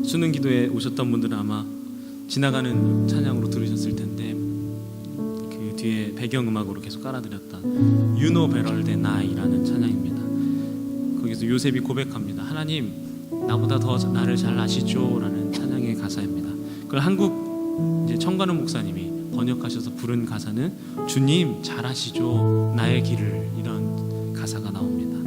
수능 기도에 오셨던 분들은 아마 지나가는 찬양으로 들으셨을 텐데 그 뒤에 배경음악으로 계속 깔아드렸던 You Know Better Than I라는 찬양입니다. 거기서 요셉이 고백합니다. 하나님, 나보다 더 나를 잘 아시죠? 라는 찬양의 가사입니다. 그걸 한국 이제 청관우 목사님이 번역하셔서 부른 가사는 주님 잘 아시죠? 나의 길을, 이런 가사가 나옵니다.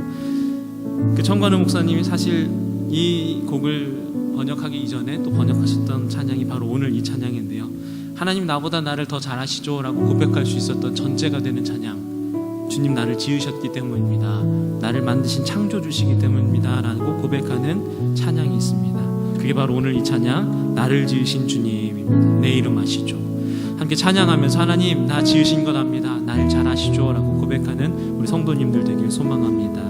그 청관우 목사님이 사실 이 곡을 번역하기 이전에 또 번역하셨던 찬양이 바로 오늘 이 찬양인데요, 하나님 나보다 나를 더 잘 아시죠? 라고 고백할 수 있었던 전제가 되는 찬양, 주님 나를 지으셨기 때문입니다, 나를 만드신 창조주시기 때문입니다 라고 고백하는 찬양이 있습니다. 그게 바로 오늘 이 찬양, 나를 지으신 주님입니다. 내 이름 아시죠? 함께 찬양하면서 하나님 나 지으신 것 압니다, 날 잘 아시죠? 라고 고백하는 우리 성도님들 되길 소망합니다.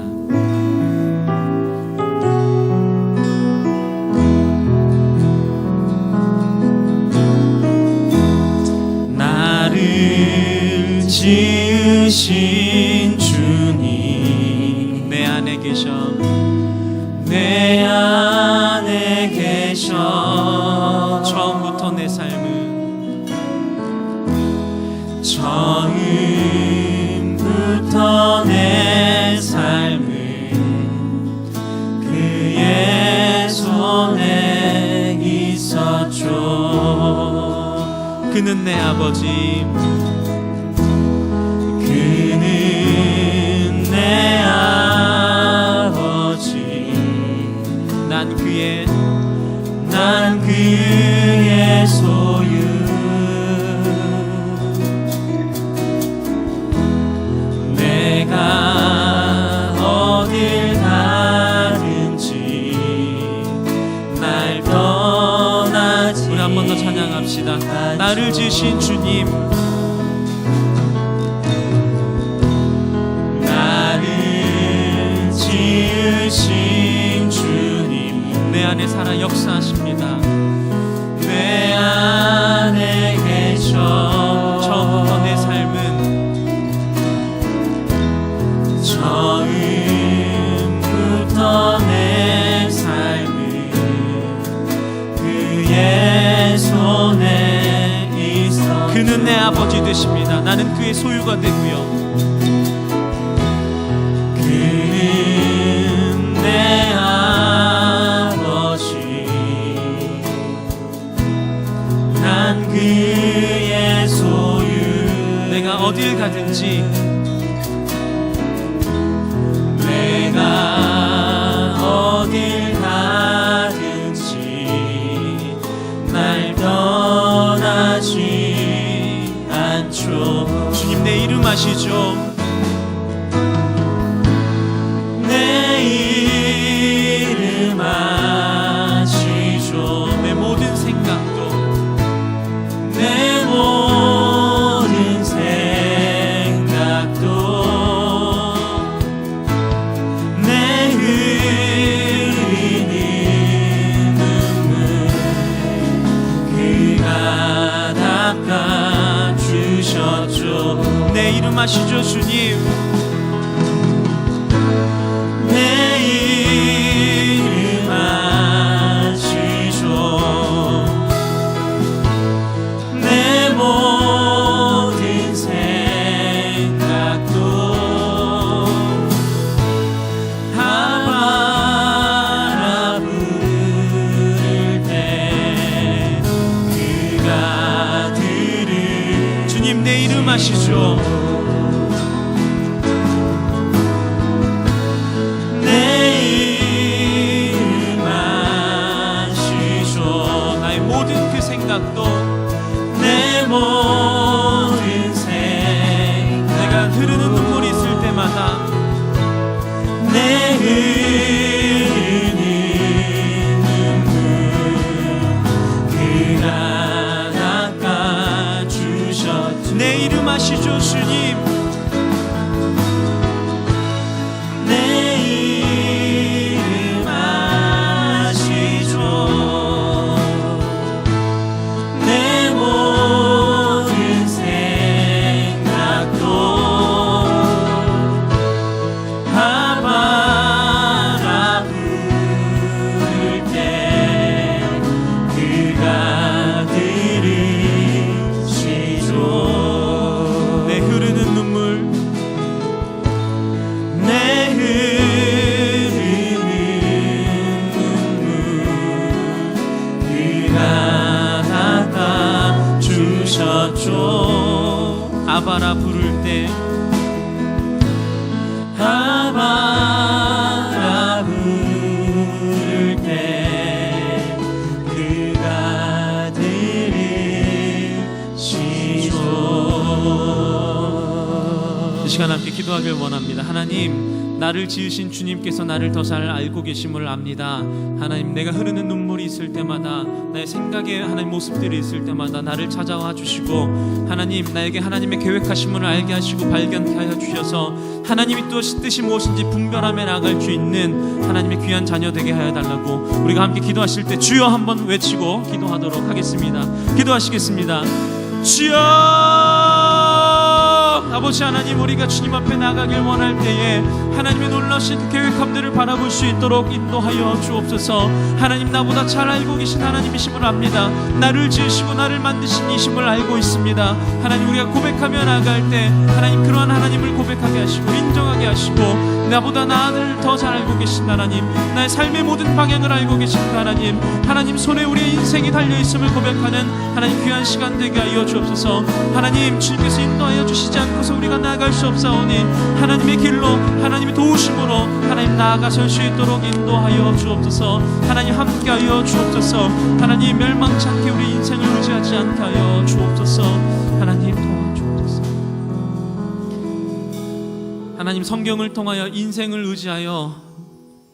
지으신 주님, 내 안에 계셔, 내 안에 계셔. 처음부터 내 삶은, 처음부터 내 삶은 그의 손에 있었죠. 그는 내 아버지, 그는 내 아버지, 난 그의 소유. 내가 어딜 가든지 날 떠나지. 우리 한 번 더 찬양합시다. 나를 지으신 주님, 지으신 주님, 내 안에 살아 역사하십니다. 내 안에 계셔. 처음부터 내 삶은, 처음부터 내 삶은 그의 손에 있어. 그는 내 아버지 되십니다. 나는 그의 소유가 되고요, 그는 내 아버지, 난 그의 소유. 내가 어딜 가든지, 내가 어딜 가든지 날 떠나지 않죠. 주님 내 이름 아시죠? 내 이름 아시죠. 내 모든 생각도, 내 모든 생각도, 내 흘리는 눈물 그가 닦아주셨죠. 내 이름 아시죠 주님? 내 이름 아시죠. 내 모든 생각도, 바라 부를 때 그가 들을. 주님 내 이름 아시죠? 생각도, 내 모든 생각, 내가 흐르는 눈물이 있을 때마다, 내 흐르는 눈물 그가 닦아주셨죠. 내 이름 아시죠 주님? 내 이름 아시죠. 내 아바라 부를 때 아바라 부를 때 그가 들으시죠. 이 시간 함께 기도하길 원합니다. 하나님, 나를 지으신 주님께서 나를 더 잘 알고 계심을 압니다. 하나님, 내가 흐르는 눈물이 있을 때마다, 나의 생각에 하나님 모습들이 있을 때마다 나를 찾아와 주시고, 하나님, 나에게 하나님의 계획하심을 알게 하시고 발견케 하여 주셔서 하나님이 또 뜻이 무엇인지 분별함에 나아갈 수 있는 하나님의 귀한 자녀 되게 하여 달라고 우리가 함께 기도하실 때 주여 한번 외치고 기도하도록 하겠습니다. 기도하시겠습니다. 주여! 아버지 하나님, 우리가 주님 앞에 나가길 원할 때에 하나님의 놀라신 계획함들을 바라볼 수 있도록 인도하여 주옵소서. 하나님, 나보다 잘 알고 계신 하나님이심을 압니다. 나를 지으시고 나를 만드신 이심을 알고 있습니다. 하나님, 우리가 고백하며 나갈 때 하나님, 그러한 하나님을 고백하게 하시고 인정하게 하시고, 나보다 나를 더 잘 알고 계신 하나님, 나의 삶의 모든 방향을 알고 계신 하나님, 하나님 손에 우리의 인생이 달려있음을 고백하는 하나님 귀한 시간 되게 하여 주옵소서. 하나님, 주님께서 인도하여 주시지 않고서 우리가 나아갈 수 없사오니 하나님의 길로, 하나님의 도우심으로 하나님 나아가설 수 있도록 인도하여 주옵소서. 하나님, 함께하여 주옵소서. 하나님, 멸망치 않게 우리 인생을 의지하지 않게 하여 주옵소서. 하나님, 도와주옵소서. 하나님, 성경을 통하여 인생을 의지하여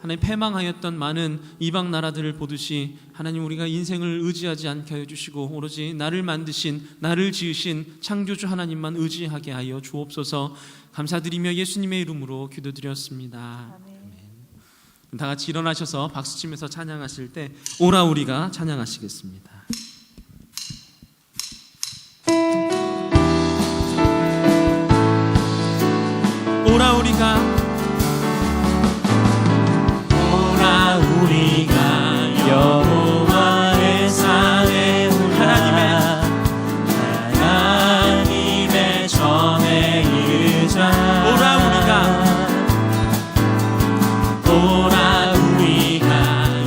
하나님 패망하였던 많은 이방 나라들을 보듯이 하나님, 우리가 인생을 의지하지 않게 하여 주시고 오로지 나를 만드신, 나를 지으신 창조주 하나님만 의지하게 하여 주옵소서. 감사드리며 예수님의 이름으로 기도드렸습니다. 아멘. 다 같이 일어나셔서 박수치면서 찬양하실 때 오라 우리가 찬양하시겠습니다. 오라 우리가, 오라 우리가 여호와의 산에 올라 하나님의 전에 이르자. 오라 우리가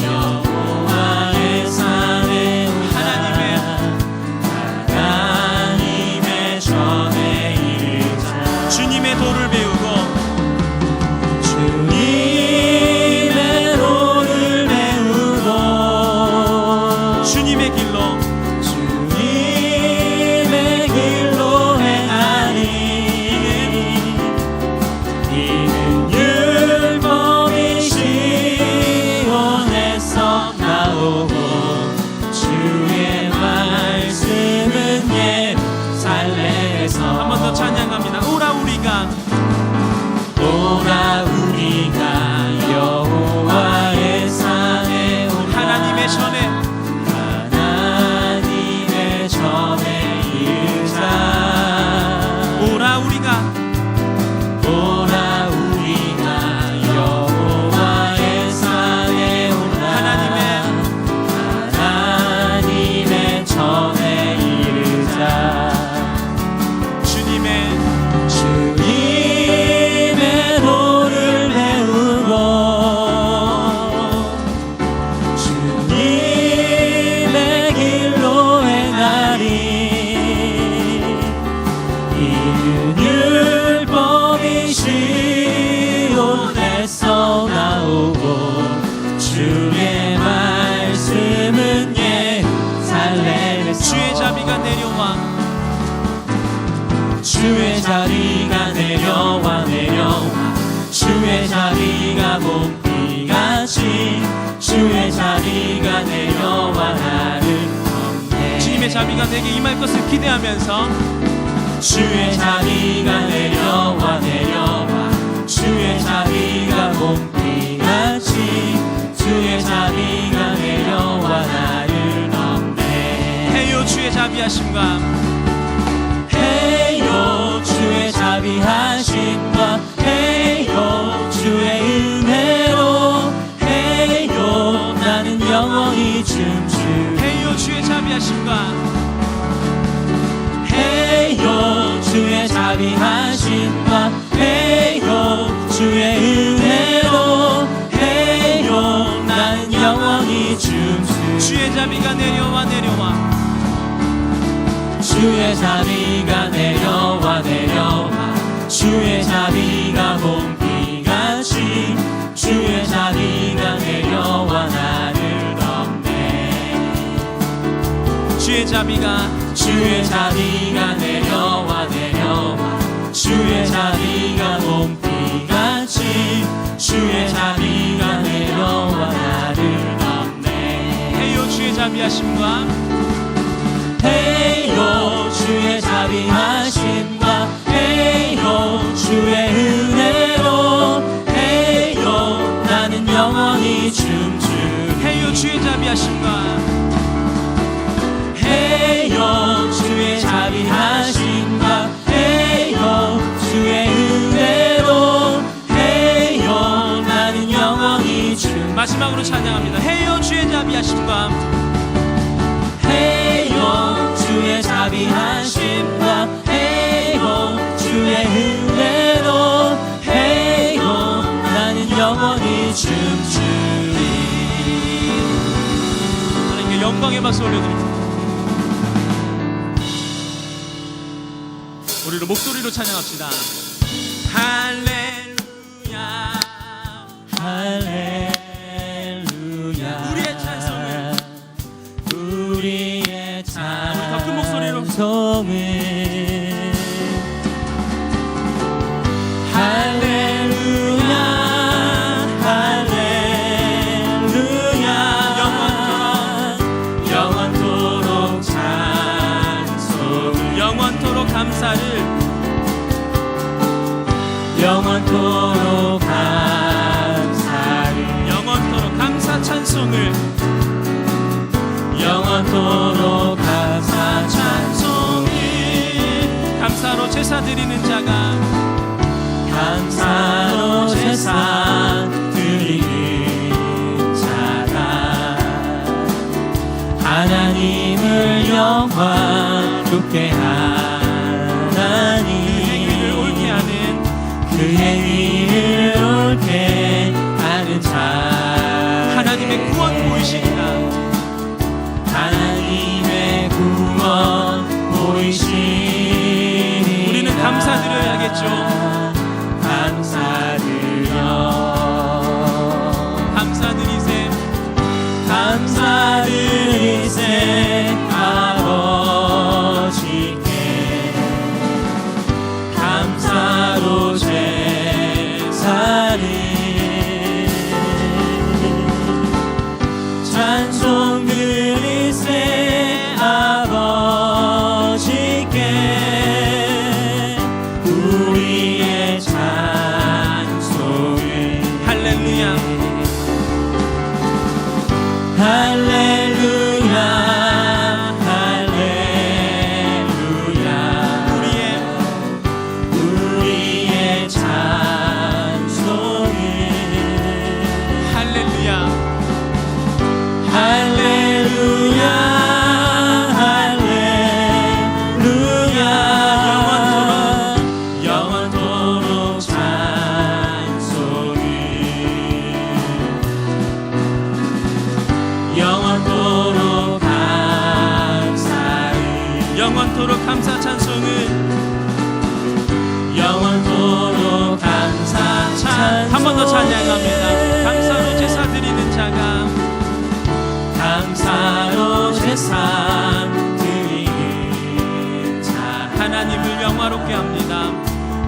여호와의 산에 올라 하나님의 전에 이르자. 주님의 도를 배우고 주님의 도를 배우고 주님의 길로 행하니 이는 율법이 시온에서 나오고 주의 말씀은 예루살렘에서. 한 번 더 찬양합니다. 오라 우리가 여호와의 산에 올라 하나님의 전에 이르자. 오라 우리가 여호와의 산에 올라 하나님의 전에 이르자. 주님의 도를 배우고 주님의 길로 행하리. 이는 율법이 시온에서 나오고 주의 말씀은 예루살렘에서. 주의 자비가 내려와, 주의 자비가 내려와 주의 자비가 봄비같이 주의 자비가 내려와 나를 덮네. 주님의 자비가 내게 임할 것을 기대하면서 주의 자비가 내려와 주의 자비가 봄비같이 주의 자비가 내려와 나를 덮네. 해요 주의 자비하심과 해요 주의 자비하심과 해요 주의 은혜로 해요 나는 영원히 춤추리. 해요 주의 자비하심과 해요 주의 자비하심과 해요 주의 은혜로 해요 나는 영원히 춤추리. 주의 자비가 내려와 주의 자비가 내려와 주의 자비가 봄비같이 주의 자비가 내려와 나를 덮네. 주의 자비가 내려와 주의 자비가 봄비같이 주의 자비가 내려와 나를 덮네. 헤이오 주의 자비하심과 헤이요 주의 자비하심과 헤이요 주의 은혜로 헤이요 나는 영원히 춤추리. 헤이오 주의 자비하심과 헤이요 주의 자비하심과 헤이요 주의 은혜로 헤이요 나는 영원히 춤추리. 마지막으로 찬양합니다. 헤이오 주의 자비하심과 헤이요 주의 자비하심과 헤이요 주의 은혜로 헤이요 나는 영원히 춤추리. 하나님께 영광의 박수 올려드립니다. 우리로 목소리로 찬양합시다. 할렐루야 할렐루야. 우리의 찬송을 우리의 더 큰 목소리로. 찬송을 할렐루야 할렐루야 영원토록 찬송을 영원토록 감사를 영원토록 감사를 영원토록 감사 찬송을 영원토록 감사 찬송을 감사로 제사 드리는 자가 감사로 제사 드리는 자가 하나님을 영화롭게 하나니 행위를 옳게 하는 그 행위를 옳게 하는 자 하나님의 구원 보이시니라. 하나님의 구원 보이시니 우리는 감사드려야겠죠. 감사드리세 아버지께 감사로 제사를 찬송 드리세 아버지께 우리의 찬송을 할렐루야 할렐루야 할렐루야 우리의 찬송을 할렐루야 할렐루야 할렐루야 영원토록 찬송을 영원토록 감사를 영원토록 감사 찬송을 영원토록 감사 찬송 한 번 더 찬양합니다. 감사로 제사 드리는 자가 감사로 제사 드리는 자 하나님을 영화롭게 합니다.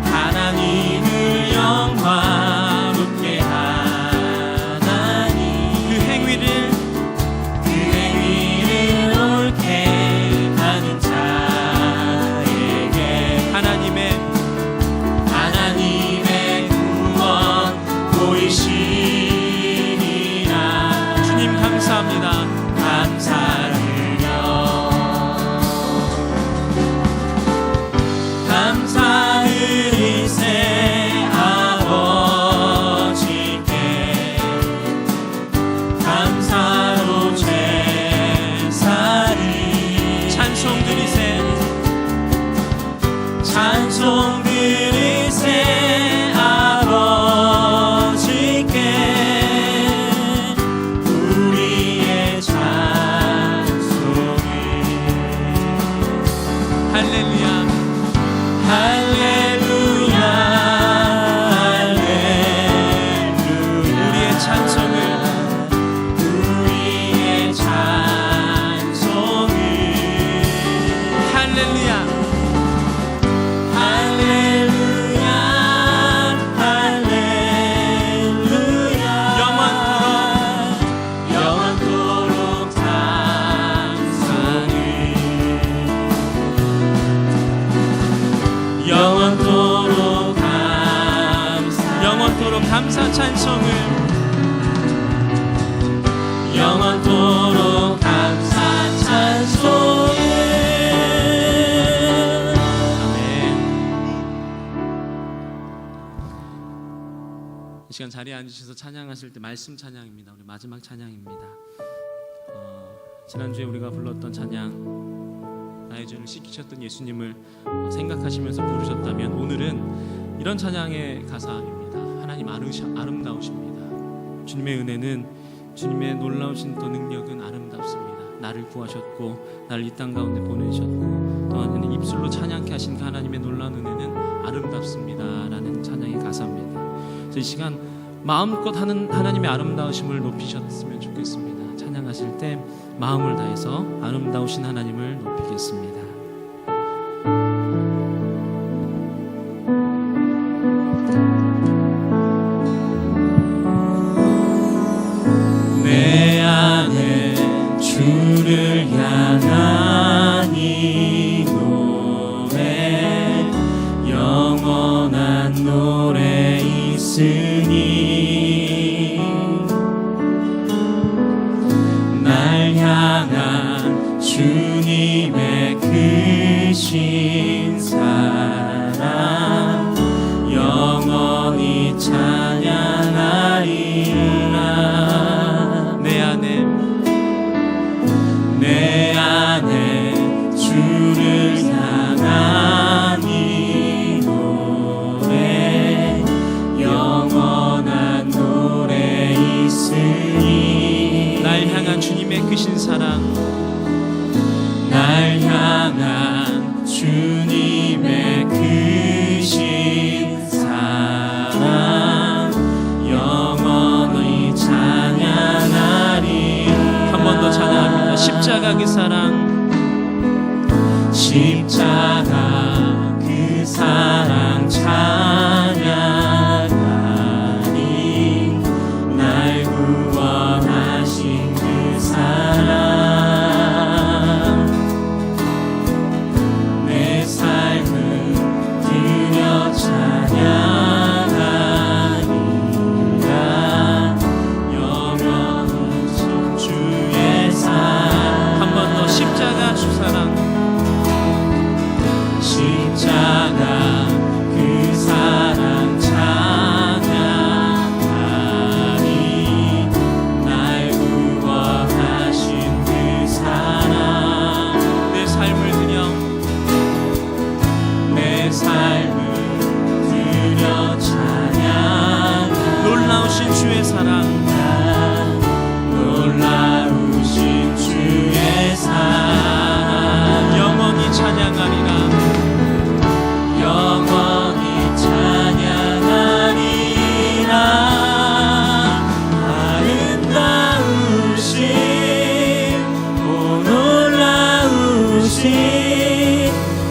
하나님을 영화롭게 하나니 그 행위를 옳게 하는 자의 감사 찬송을 영원토록 감사 찬송을. 이 시간 자리에 앉으셔서 찬양하실 때 말씀 찬양입니다. 우리 마지막 찬양입니다. 지난주에 우리가 불렀던 찬양, 나의 죄를 씻기셨던 예수님을 생각하시면서 부르셨다면 오늘은 이런 찬양의 가사입니다. 하나님 아름다우십니다. 주님의 은혜는, 주님의 놀라우신 또 능력은 아름답습니다. 나를 구하셨고 나를 이 땅 가운데 보내셨고 또한 입술로 찬양케 하신 그 하나님의 놀라운 은혜는 아름답습니다 라는 찬양의 가사입니다. 이 시간 마음껏 하는 하나님의 아름다우심을 높이셨으면 좋겠습니다. 찬양하실 때 마음을 다해서 아름다우신 하나님을 높이겠습니다. 내 안에 주를 향한 이 노래, 영원한 노래 있으니 날 향한 주님의 크신 사랑 영원히 찬양하리라. 내 안에 주를 향한 이 노래, 영원한 노래 있으니 날 향한 주님의 크신 사랑, 날 향한 주님의 크신 사랑 영원히 찬양하리. 한 번 더 찬양합니다. 십자가 그 사랑, 십자가 그 사랑 찬양하리. 날 구원하신 그 사랑, 내 삶을 드려 찬양하리라. 영원하신 주의 사랑. 한 번 더 십자가 주 사랑, 십자가 그 사랑 찬양하리. 날 구원하신 그 사랑, 내 삶을 드려 내 삶을 드려 찬양하리. 놀라우신 주의 사랑, 놀라우신 주의 사랑 영원히 찬양하리라. 영원히 찬양하리라. 아름다우신 오 놀라우신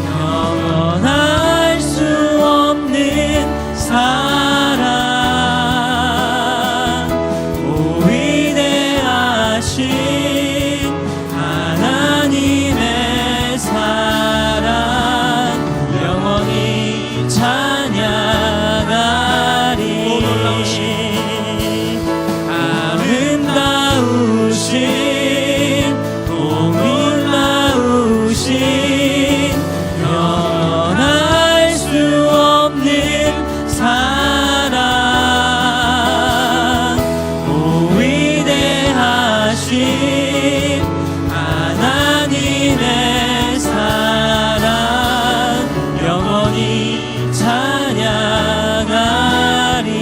영원할 수 없는 사랑, 오 위대하신 하나님의 사랑 영원히 찬양하리. 오 놀라우신, 아름다우신 오 놀라우신 영원할 수 없는 사랑, 오 위대하신 하나님의 사랑 영원히 찬양하리.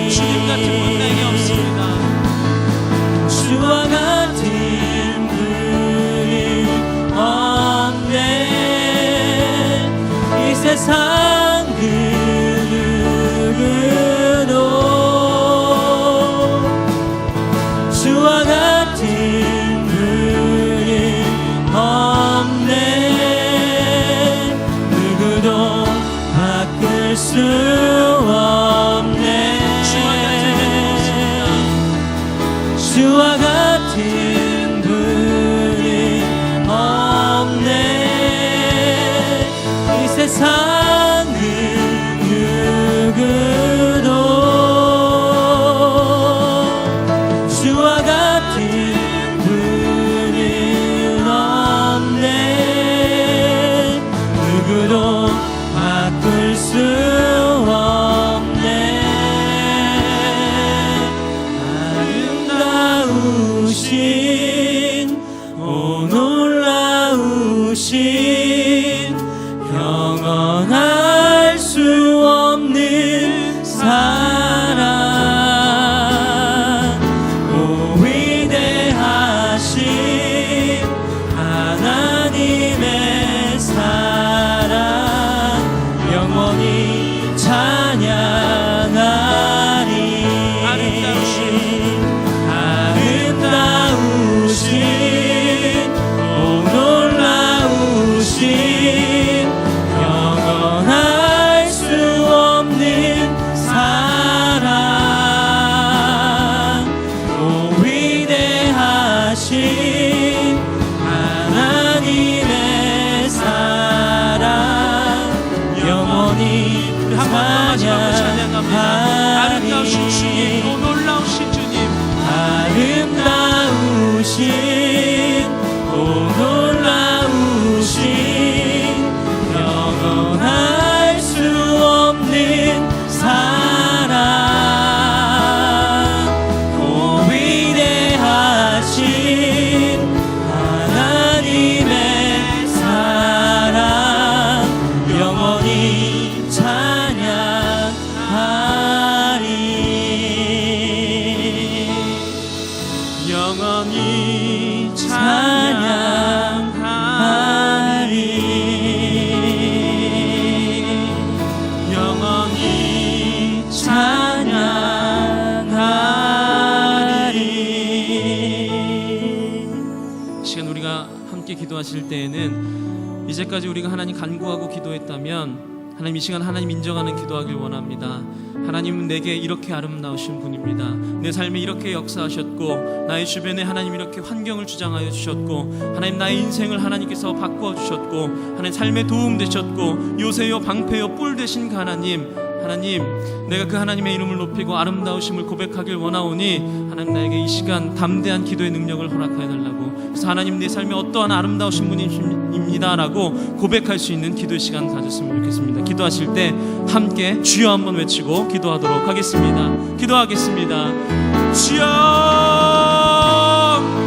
주님 같은 분 내게 없습니다. 주와 같은 분은 없네. 이 세상 그 누구도 주와 같은 분은 없네. 누구도 바꿀 수 없네. 주와 같은 분은 없네. 이 세상 오 놀라우신 영원할 수 없는 사랑 오 위대하신 하나님의 사랑 영원히 찬양하리 아름다우신 오 놀라우신 영원할 수 없는 사랑 오 위대하신 하나님의 사랑 영원히 찬양하리 아름다우신 주님, 오 놀라우신 주님, 아름다우신 오 놀라우신 영원할 수 없는 사랑 오 위대하신 하나님의 사랑 영원히 찬양하리 영원히 찬양하리 영원히 찬양하리 시간 우리가 함께 기도하실 때에는 이제까지 우리가 하나님 간구하고 기도했다면 하나님 이 시간 하나님 인정하는 기도하길 원합니다. 하나님은 내게 이렇게 아름다우신 분입니다. 내 삶에 이렇게 역사하셨고 나의 주변에 하나님 이렇게 환경을 주장하여 주셨고 하나님 나의 인생을 하나님께서 바꾸어 주셨고 하나님 삶에 도움 되셨고 요새요 방패요 뿔 되신 그 하나님 내가 그 하나님의 이름을 높이고 아름다우심을 고백하길 원하오니 하나님 나에게 이 시간 담대한 기도의 능력을 허락하여 달라고 그래서 하나님 내 삶에 어떠한 아름다우신 분입니다 라고 고백할 수 있는 기도의 시간 가졌으면 좋겠습니다. 기도하실 때 함께 주여 한번 외치고 기도하도록 하겠습니다. 기도하겠습니다. 주여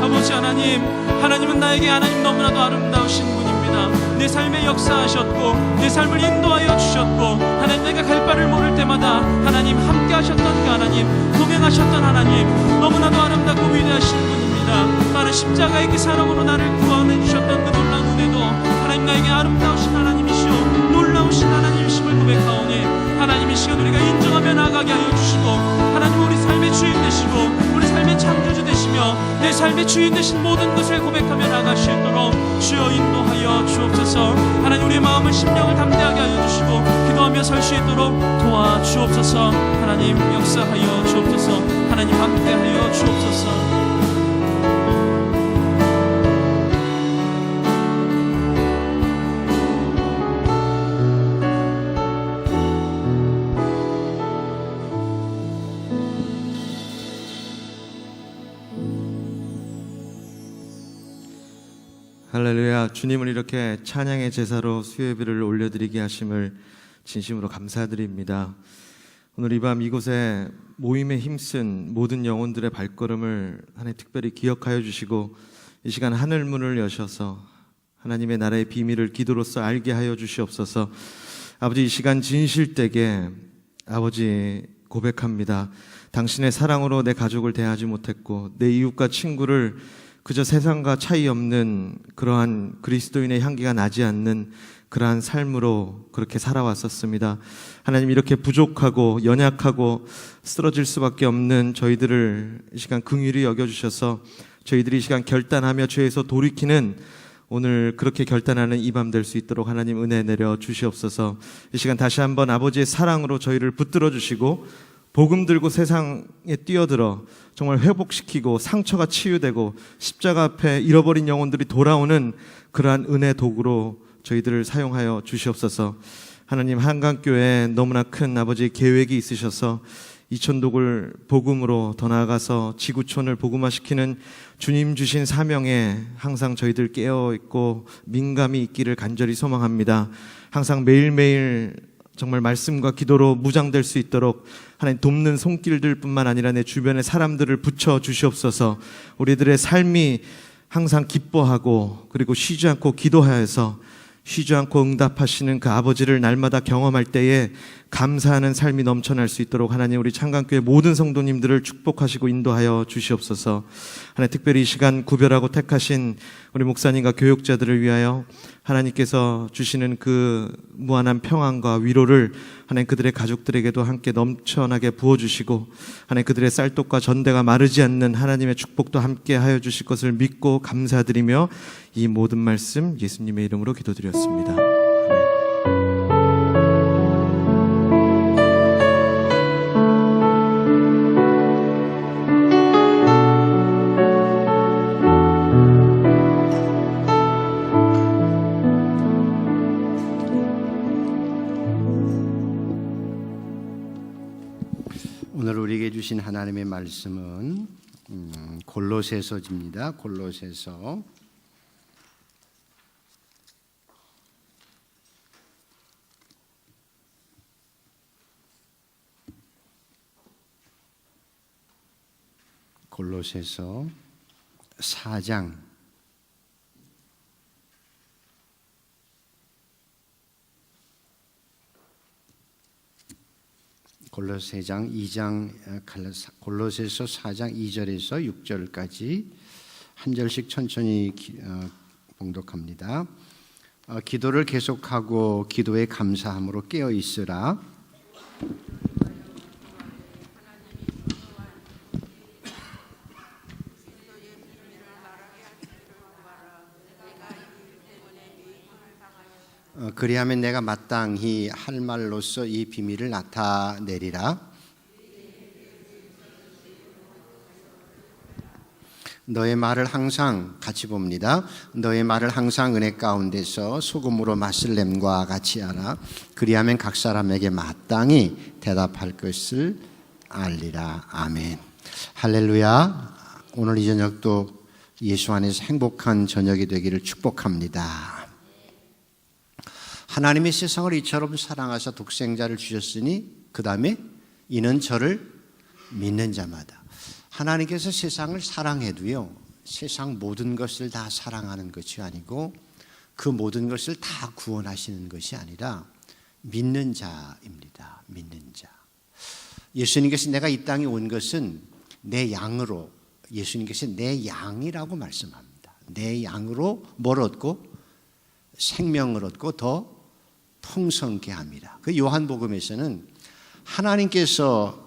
아버지 하나님은 나에게 하나님 너무나도 아름다우신 분입니다. 내 삶에 역사하셨고 내 삶을 인도하여 주셨고 하나님 내가 갈 바를 모를 때마다 하나님 함께 하셨던 그 하나님 동행하셨던 하나님 너무나도 아름답고 위대하신 분입니다. 나는 십자가의 그 사랑으로 나를 구원해 주셨던 그 놀라운 은혜도 하나님 나에게 아름다우신 하나님이시오 놀라우신 하나님이심을 고백하오니 하나님 이 시간 우리가 인정하며 나아가게 하여 주시고 하나님 우리 삶의 주인 되시고 우리 삶의 창조주 되시며 내 삶의 주인 되신 모든 것을 고백하며 나아갈 수 있도록 주여 인도하여 주옵소서. 하나님 우리의 마음을 심령을 담대하게 하여 주시고 기도하며 설 수 있도록 도와주옵소서. 하나님 역사하여 주옵소서. 하나님 함께하여 주옵소서. 할렐루야. 주님을 이렇게 찬양의 제사로 수요예배를 올려드리게 하심을 진심으로 감사드립니다. 오늘 이 밤 이곳에 모임에 힘쓴 모든 영혼들의 발걸음을 하나님 특별히 기억하여 주시고 이 시간 하늘문을 여셔서 하나님의 나라의 비밀을 기도로서 알게 하여 주시옵소서. 아버지 이 시간 진실되게 아버지 고백합니다. 당신의 사랑으로 내 가족을 대하지 못했고 내 이웃과 친구를 그저 세상과 차이 없는 그러한 그리스도인의 향기가 나지 않는 그러한 삶으로 그렇게 살아왔었습니다. 하나님 이렇게 부족하고 연약하고 쓰러질 수밖에 없는 저희들을 이 시간 긍휼히 여겨주셔서 저희들이 이 시간 결단하며 죄에서 돌이키는 오늘 그렇게 결단하는 이 밤 될 수 있도록 하나님 은혜 내려 주시옵소서. 이 시간 다시 한번 아버지의 사랑으로 저희를 붙들어 주시고 복음 들고 세상에 뛰어들어 정말 회복시키고 상처가 치유되고 십자가 앞에 잃어버린 영혼들이 돌아오는 그러한 은혜 도구로 저희들을 사용하여 주시옵소서. 하나님 한강교회에 너무나 큰 아버지의 계획이 있으셔서 이천독을 복음으로 더 나아가서 지구촌을 복음화시키는 주님 주신 사명에 항상 저희들 깨어있고 민감히 있기를 간절히 소망합니다. 항상 매일매일 정말 말씀과 기도로 무장될 수 있도록 하나님 돕는 손길들 뿐만 아니라 내 주변의 사람들을 붙여 주시옵소서. 우리들의 삶이 항상 기뻐하고 그리고 쉬지 않고 기도하여서 쉬지 않고 응답하시는 그 아버지를 날마다 경험할 때에 감사하는 삶이 넘쳐날 수 있도록 하나님 우리 창강교회 모든 성도님들을 축복하시고 인도하여 주시옵소서. 하나님 특별히 이 시간 구별하고 택하신 우리 목사님과 교육자들을 위하여 하나님께서 주시는 그 무한한 평안과 위로를 하나님 그들의 가족들에게도 함께 넘쳐나게 부어주시고 하나님 그들의 쌀독과 전대가 마르지 않는 하나님의 축복도 함께 하여 주실 것을 믿고 감사드리며 이 모든 말씀 예수님의 이름으로 기도드렸습니다. 오늘 우리에게 주신 하나님의 말씀은 골로새서입니다. 골로새서 골로새서 4장 골로새서 4장 2절에서 6절까지 한 절씩 천천히 봉독합니다. 기도를 계속하고 기도에 감사함으로 깨어 있으라. 그리하면 내가 마땅히 할 말로서 이 비밀을 나타내리라. 너의 말을 항상 같이 봅니다. 너의 말을 항상 은혜 가운데서 소금으로 맛을 냄과 같이 하라. 그리하면 각 사람에게 마땅히 대답할 것을 알리라. 아멘. 할렐루야. 오늘 이 저녁도 예수 안에서 행복한 저녁이 되기를 축복합니다. 하나님이 세상을 이처럼 사랑하사 독생자를 주셨으니 그 다음에 이는 저를 믿는 자마다. 하나님께서 세상을 사랑해도요, 세상 모든 것을 다 사랑하는 것이 아니고 그 모든 것을 다 구원하시는 것이 아니라 믿는 자입니다. 믿는 자. 예수님께서 내가 이 땅에 온 것은 내 양으로, 예수님께서 내 양이라고 말씀합니다. 내 양으로 뭘 얻고? 생명을 얻고 더 풍성케 합니다. 그 요한복음에서는 하나님께서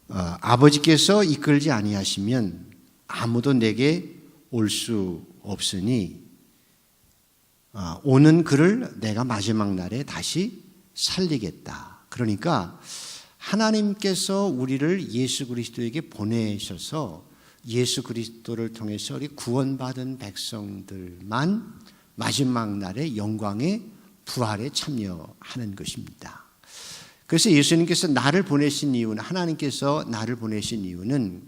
아버지께서 이끌지 아니하시면 아무도 내게 올 수 없으니 오는 그를 내가 마지막 날에 다시 살리겠다. 그러니까 하나님께서 우리를 예수 그리스도에게 보내셔서 예수 그리스도를 통해서 우리 구원받은 백성들만 마지막 날의 영광의 부활에 참여하는 것입니다. 그래서 예수님께서 나를 보내신 이유는, 하나님께서 나를 보내신 이유는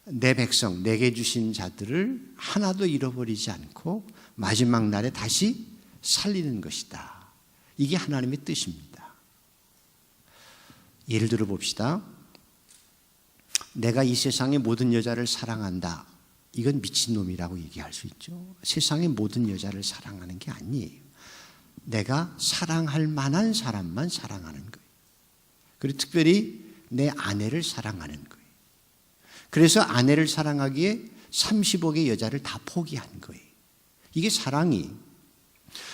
내 백성, 내게 주신 자들을 하나도 잃어버리지 않고 마지막 날에 다시 살리는 것이다. 이게 하나님의 뜻입니다. 예를 들어 봅시다. 내가 이 세상의 모든 여자를 사랑한다. 이건 미친놈이라고 얘기할 수 있죠. 세상의 모든 여자를 사랑하는 게 아니에요. 내가 사랑할 만한 사람만 사랑하는 거예요. 그리고 특별히 내 아내를 사랑하는 거예요. 그래서 아내를 사랑하기에 30억의 여자를 다 포기한 거예요. 이게 사랑이,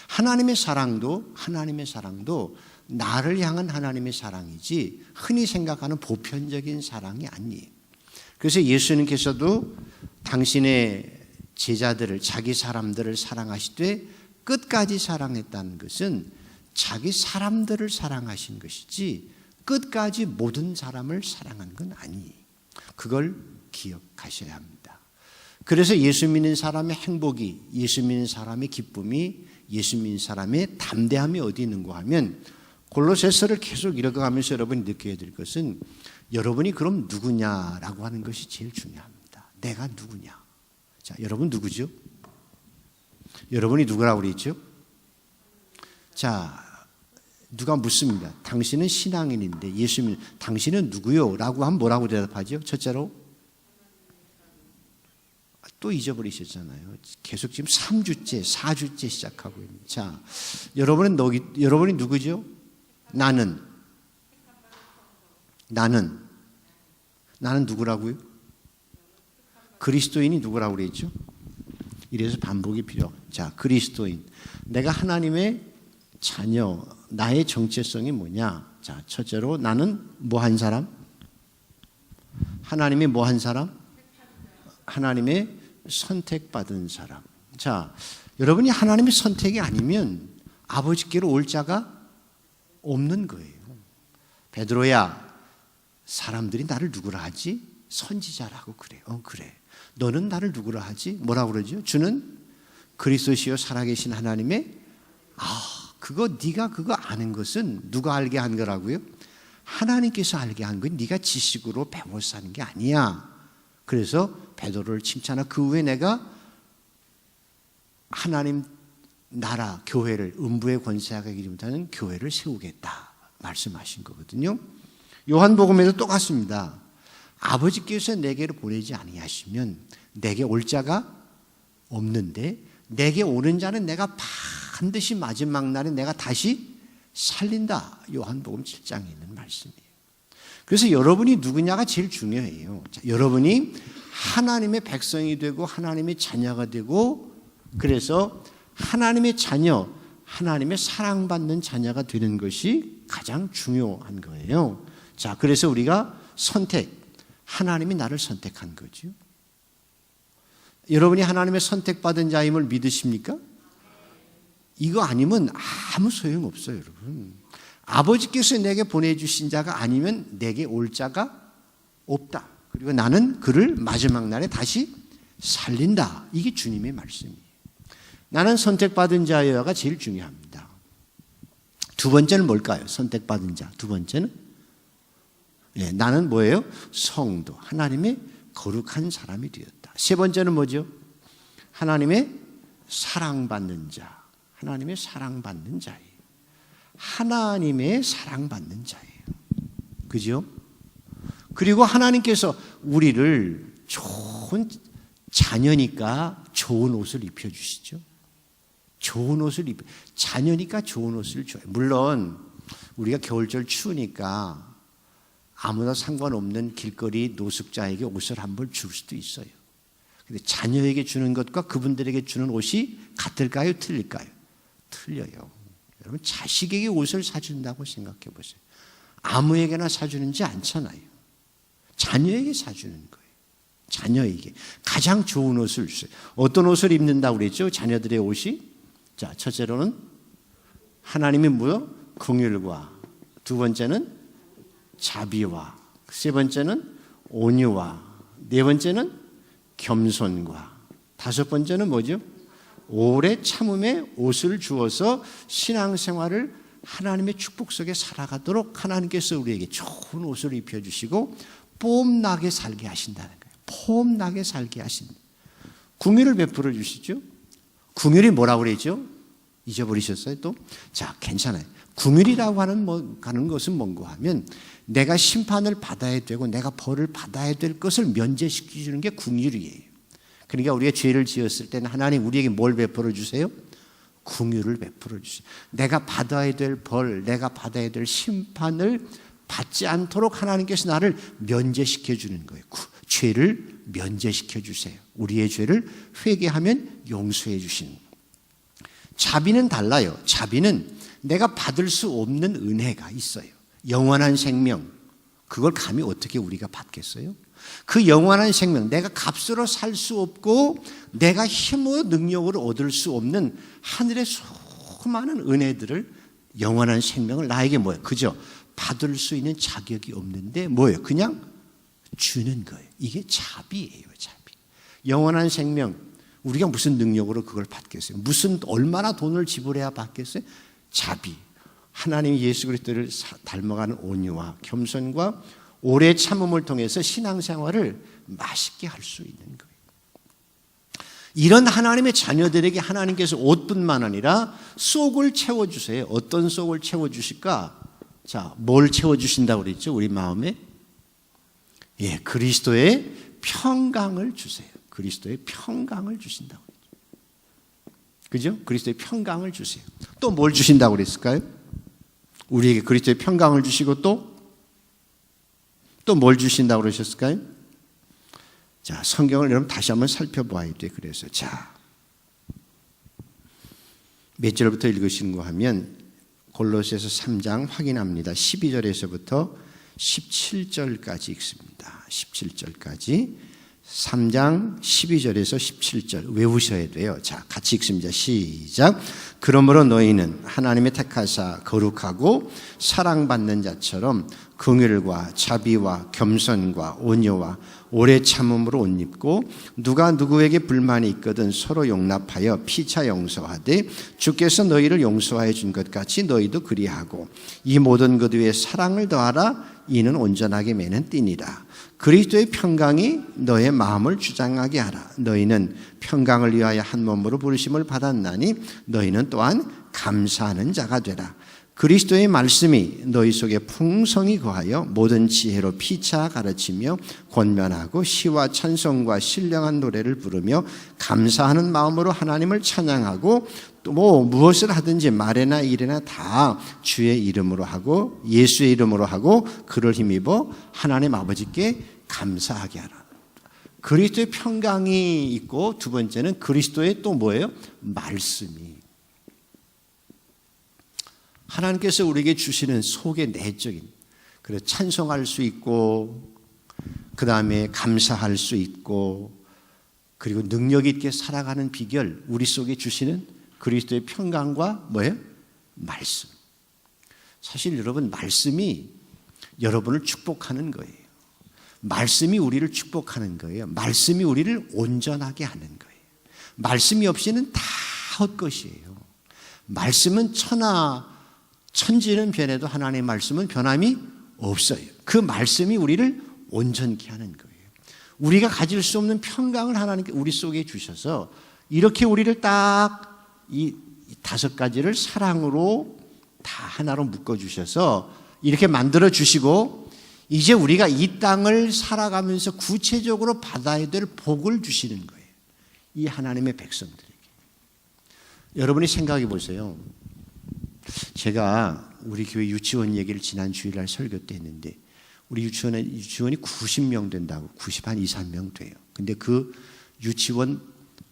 하나님의 사랑도 나를 향한 하나님의 사랑이지 흔히 생각하는 보편적인 사랑이 아니에요. 그래서 예수님께서도 당신의 제자들을, 자기 사람들을 사랑하시되 끝까지 사랑했다는 것은 자기 사람들을 사랑하신 것이지 끝까지 모든 사람을 사랑한 건 아니에요. 그걸 기억하셔야 합니다. 그래서 예수 믿는 사람의 행복이, 예수 믿는 사람의 기쁨이, 예수 믿는 사람의 담대함이 어디 있는가 하면 골로새서를 계속 읽어가면서 여러분이 느껴야 될 것은 여러분이 그럼 누구냐라고 하는 것이 제일 중요합니다. 내가 누구냐? 자, 여러분 누구죠? 여러분이 누구라고 그랬죠? 자, 누가 묻습니다. 당신은 신앙인인데 예수님, 당신은 누구요? 라고 하면 뭐라고 대답하죠? 첫째로 또 잊어버리셨잖아요. 계속 지금 3주째, 4주째 시작하고 있는. 자, 여러분이 누구죠? 나는 누구라고요? 그리스도인이 누구라고 그랬죠? 이래서 반복이 필요. 자, 그리스도인. 내가 하나님의 자녀, 나의 정체성이 뭐냐? 자, 첫째로 나는 뭐 한 사람? 하나님이 뭐 한 사람? 하나님의 선택받은 사람. 자, 여러분이 하나님의 선택이 아니면 아버지께로 올 자가 없는 거예요. 베드로야, 사람들이 나를 누구라 하지? 선지자라고 그래. 그래. 너는 나를 누구라 하지? 뭐라고 그러죠? 주는 그리스도시요 살아계신 하나님의 네가 그거 아는 것은 누가 알게 한 거라고요? 하나님께서 알게 한 건 네가 지식으로 배워서 하는 게 아니야. 그래서 베드로를 칭찬하고 그 후에 내가 하나님 나라 교회를 음부의 권세하게 이르지 못하는 교회를 세우겠다 말씀하신 거거든요. 요한복음에도 똑같습니다. 아버지께서 내게로 보내지 아니하시면 내게 올 자가 없는데 내게 오는 자는 내가 반드시 마지막 날에 내가 다시 살린다. 요한복음 7장에 있는 말씀이에요. 그래서 여러분이 누구냐가 제일 중요해요. 자, 여러분이 하나님의 백성이 되고 하나님의 자녀가 되고 그래서 하나님의 자녀, 하나님의 사랑받는 자녀가 되는 것이 가장 중요한 거예요. 자, 그래서 우리가 하나님이 나를 선택한 거죠. 여러분이 하나님의 선택받은 자임을 믿으십니까? 이거 아니면 아무 소용없어요, 여러분. 아버지께서 내게 보내주신 자가 아니면 내게 올 자가 없다. 그리고 나는 그를 마지막 날에 다시 살린다. 이게 주님의 말씀이에요. 나는 선택받은 자여야가 제일 중요합니다. 두 번째는 뭘까요? 선택받은 자. 두 번째는 나는 뭐예요? 성도. 하나님의 거룩한 사람이 되었다. 세 번째는 뭐죠? 하나님의 사랑받는 자. 하나님의 사랑받는 자예요. 하나님의 사랑받는 자예요. 그죠? 그리고 하나님께서 우리를 좋은 자녀니까 좋은 옷을 입혀주시죠. 좋은 옷을 자녀니까 좋은 옷을 줘요. 물론 우리가 겨울철 추우니까 아무나 상관없는 길거리 노숙자에게 옷을 한 벌 줄 수도 있어요. 근데 자녀에게 주는 것과 그분들에게 주는 옷이 같을까요? 틀릴까요? 틀려요. 여러분 자식에게 옷을 사준다고 생각해 보세요. 아무에게나 사주는지 않잖아요. 자녀에게 사주는 거예요. 자녀에게 가장 좋은 옷을 주세요. 어떤 옷을 입는다고 그랬죠? 자녀들의 옷이. 자, 첫째로는 하나님이 뭐요? 긍휼과, 두 번째는 자비와, 세 번째는 온유와, 네 번째는 겸손과, 다섯 번째는 뭐죠? 오래 참음의 옷을 주어서 신앙생활을 하나님의 축복 속에 살아가도록 하나님께서 우리에게 좋은 옷을 입혀주시고 뽐나게 살게 하신다는 거예요. 폼나게 살게 하신다. 긍휼을 베풀어 주시죠. 긍휼이 뭐라고 그랬죠? 잊어버리셨어요 또? 자, 괜찮아요. 긍휼이라고 하는 것은 뭔가 하면 내가 심판을 받아야 되고 내가 벌을 받아야 될 것을 면제시켜 주는 게 긍휼이에요. 그러니까 우리가 죄를 지었을 때는 하나님 우리에게 뭘 베풀어 주세요? 긍휼을 베풀어 주세요. 내가 받아야 될 벌, 내가 받아야 될 심판을 받지 않도록 하나님께서 나를 면제시켜 주는 거예요. 죄를 면제시켜 주세요. 우리의 죄를 회개하면 용서해 주시는. 자비는 달라요. 자비는 내가 받을 수 없는 은혜가 있어요. 영원한 생명. 그걸 감히 어떻게 우리가 받겠어요? 그 영원한 생명, 내가 값으로 살 수 없고 내가 힘으로 능력으로 얻을 수 없는 하늘의 수많은 은혜들을, 영원한 생명을 나에게 뭐예요? 그저 받을 수 있는 자격이 없는데 뭐예요? 그냥 주는 거예요. 이게 자비예요, 자비. 영원한 생명, 우리가 무슨 능력으로 그걸 받겠어요? 얼마나 돈을 지불해야 받겠어요? 자비. 하나님이 예수 그리스도를 닮아가는 온유와 겸손과 오래 참음을 통해서 신앙생활을 맛있게 할 수 있는 거예요. 이런 하나님의 자녀들에게 하나님께서 옷뿐만 아니라 속을 채워주세요. 어떤 속을 채워주실까? 자, 뭘 채워주신다고 그랬죠? 우리 마음에? 그리스도의 평강을 주세요. 그리스도의 평강을 주신다고 그죠? 그리스도의 평강을 주세요. 또 뭘 주신다고 그랬을까요? 우리에게 그리스도의 평강을 주시고 또 뭘 주신다고 그러셨을까요? 자, 성경을 여러분 다시 한번 살펴봐야 돼. 그래서 자, 몇 절부터 읽으시는가 하면 골로새서 3장 확인합니다. 12절에서부터 17절까지 읽습니다. 17절까지 3장 12절에서 17절 외우셔야 돼요. 자, 같이 읽습니다. 시작. 그러므로 너희는 하나님의 택하사 거룩하고 사랑받는 자처럼 긍휼과 자비와 겸손과 온유와 오래 참음으로 옷 입고 누가 누구에게 불만이 있거든 서로 용납하여 피차 용서하되 주께서 너희를 용서하여 준 것 같이 너희도 그리하고 이 모든 것 위에 사랑을 더하라. 이는 온전하게 매는 띠니라. 그리스도의 평강이 너의 마음을 주장하게 하라. 너희는 평강을 위하여 한 몸으로 부르심을 받았나니 너희는 또한 감사하는 자가 되라. 그리스도의 말씀이 너희 속에 풍성히 거하여 모든 지혜로 피차 가르치며 권면하고 시와 찬송과 신령한 노래를 부르며 감사하는 마음으로 하나님을 찬양하고 또 무엇을 하든지 말에나 일에나 다 주의 이름으로 하고 예수의 이름으로 하고 그를 힘입어 하나님 아버지께 감사하게 하라. 그리스도의 평강이 있고 두 번째는 그리스도의 또 뭐예요? 말씀이. 하나님께서 우리에게 주시는 속의 내적인, 그래서 찬송할 수 있고 그 다음에 감사할 수 있고 그리고 능력 있게 살아가는 비결, 우리 속에 주시는 그리스도의 평강과 뭐예요? 말씀. 사실 여러분, 말씀이 여러분을 축복하는 거예요. 말씀이 우리를 축복하는 거예요. 말씀이 우리를 온전하게 하는 거예요. 말씀이 없이는 다 헛것이에요. 말씀은 천지는 변해도 하나님의 말씀은 변함이 없어요. 그 말씀이 우리를 온전케 하는 거예요. 우리가 가질 수 없는 평강을 하나님께 우리 속에 주셔서 이렇게 우리를 딱 이 5가지를 사랑으로 다 하나로 묶어주셔서 이렇게 만들어 주시고 이제 우리가 이 땅을 살아가면서 구체적으로 받아야 될 복을 주시는 거예요. 이 하나님의 백성들에게. 여러분이 생각해 보세요. 제가 우리 교회 유치원 얘기를 지난 주일날 설교 때 했는데 우리 유치원이 90명 된다고 90 한 2, 3명 돼요. 근데 그 유치원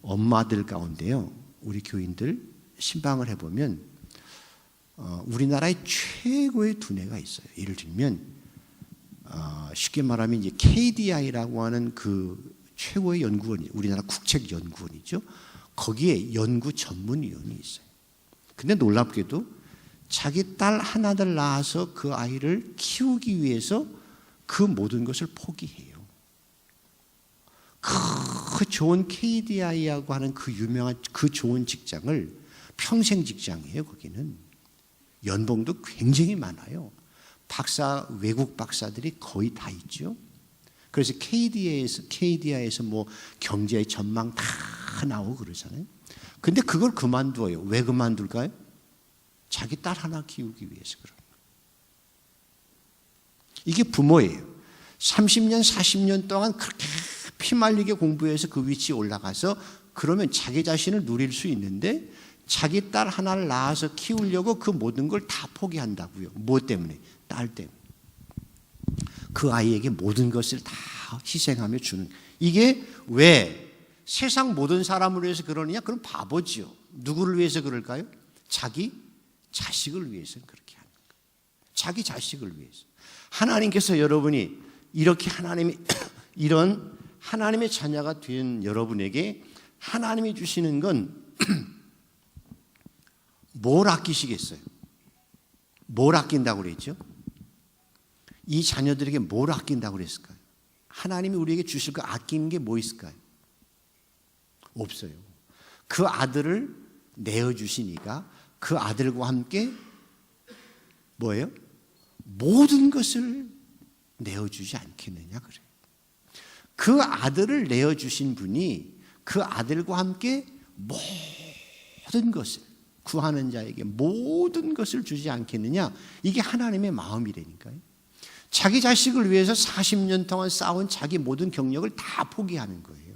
엄마들 가운데요. 우리 교인들 신방을 해보면 우리나라의 최고의 두뇌가 있어요. 예를 들면 쉽게 말하면 이제 KDI라고 하는 그 최고의 연구원이 우리나라 국책연구원이죠. 거기에 연구 전문위원이 있어요. 근데 놀랍게도 자기 딸 하나를 낳아서 그 아이를 키우기 위해서 그 모든 것을 포기해요. 그 좋은 KDI라고 하는 그 유명한 그 좋은 직장을 평생 직장이에요. 거기는 연봉도 굉장히 많아요. 외국 박사들이 거의 다 있죠. 그래서 KDI에서 뭐 경제의 전망 다 나오고 그러잖아요. 근데 그걸 그만두어요. 왜 그만둘까요? 자기 딸 하나 키우기 위해서 그런 거예요. 이게 부모예요. 30년, 40년 동안 그렇게 피말리게 공부해서 그 위치에 올라가서 그러면 자기 자신을 누릴 수 있는데 자기 딸 하나를 낳아서 키우려고 그 모든 걸 다 포기한다고요. 뭐 때문에? 딸 때문에. 그 아이에게 모든 것을 다 희생하며 주는. 이게 왜 세상 모든 사람을 위해서 그러느냐? 그럼 바보지요. 누구를 위해서 그럴까요? 자기 자식을 위해서 그렇게 하는 거예요. 자기 자식을 위해서. 하나님께서 여러분이 이렇게 이런 하나님의 자녀가 된 여러분에게 하나님이 주시는 건 뭘 아끼시겠어요? 뭘 아낀다고 그랬죠? 이 자녀들에게 뭘 아낀다고 그랬을까요? 하나님이 우리에게 주실 거 아끼는 게 뭐 있을까요? 없어요. 그 아들을 내어주시니까 그 아들과 함께 뭐예요? 모든 것을 내어주지 않겠느냐 그래요. 그 아들을 내어주신 분이 그 아들과 함께 모든 것을 구하는 자에게 모든 것을 주지 않겠느냐. 이게 하나님의 마음이라니까요. 자기 자식을 위해서 40년 동안 쌓은 자기 모든 경력을 다 포기하는 거예요.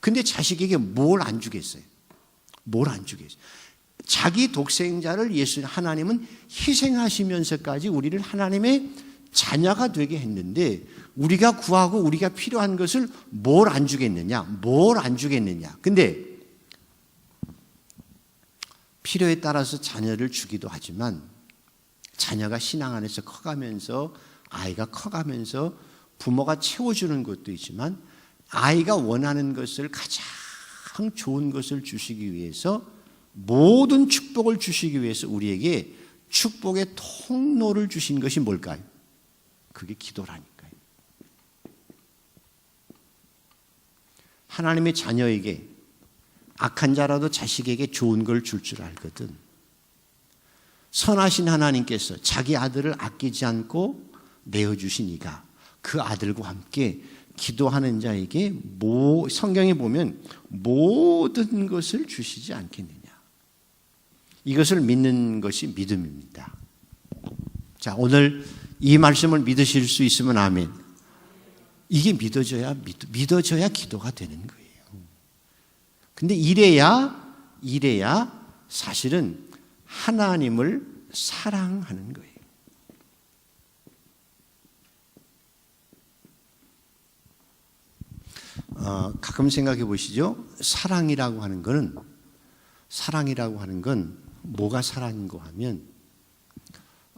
근데 자식에게 뭘 안 주겠어요? 뭘 안 주겠어요? 자기 독생자를 하나님은 희생하시면서까지 우리를 하나님의 자녀가 되게 했는데, 우리가 구하고 우리가 필요한 것을 뭘 안 주겠느냐? 뭘 안 주겠느냐? 근데 필요에 따라서 자녀를 주기도 하지만, 자녀가 신앙 안에서 커가면서, 아이가 커가면서 부모가 채워주는 것도 있지만, 아이가 원하는 것을 가장 좋은 것을 주시기 위해서, 모든 축복을 주시기 위해서 우리에게 축복의 통로를 주신 것이 뭘까요? 그게 기도라니까요. 하나님의 자녀에게, 악한 자라도 자식에게 좋은 걸 줄 줄 알거든. 선하신 하나님께서 자기 아들을 아끼지 않고 내어주신 이가 그 아들과 함께 기도하는 자에게 성경에 보면 모든 것을 주시지 않겠느냐. 이것을 믿는 것이 믿음입니다. 자, 오늘 이 말씀을 믿으실 수 있으면 아멘. 이게 믿어져야 기도가 되는 거예요. 근데 이래야 사실은 하나님을 사랑하는 거예요. 가끔 생각해 보시죠. 사랑이라고 하는 건 뭐가 사랑인고 하면,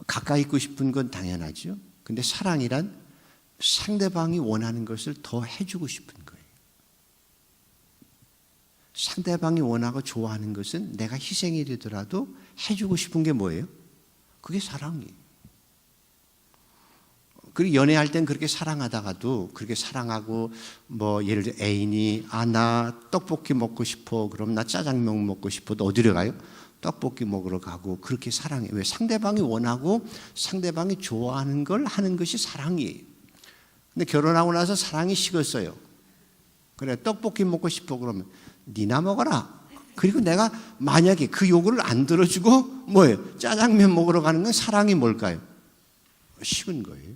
가까이 있고 싶은 건 당연하죠. 근데 사랑이란 상대방이 원하는 것을 더 해주고 싶은 거예요. 상대방이 원하고 좋아하는 것은 내가 희생이 되더라도 해주고 싶은 게 뭐예요? 그게 사랑이에요. 그리고 연애할 땐 그렇게 사랑하다가도, 그렇게 사랑하고 예를 들어 애인이 나 떡볶이 먹고 싶어, 그럼 나 짜장면 먹고 싶어도 어디로 가요? 떡볶이 먹으러 가고. 그렇게 사랑해. 왜? 상대방이 원하고 상대방이 좋아하는 걸 하는 것이 사랑이에요. 근데 결혼하고 나서 사랑이 식었어요. 그래, 떡볶이 먹고 싶어, 그러면 니나 먹어라. 그리고 내가 만약에 그 요구를 안 들어주고 뭐예요? 짜장면 먹으러 가는 건 사랑이 뭘까요? 식은 거예요.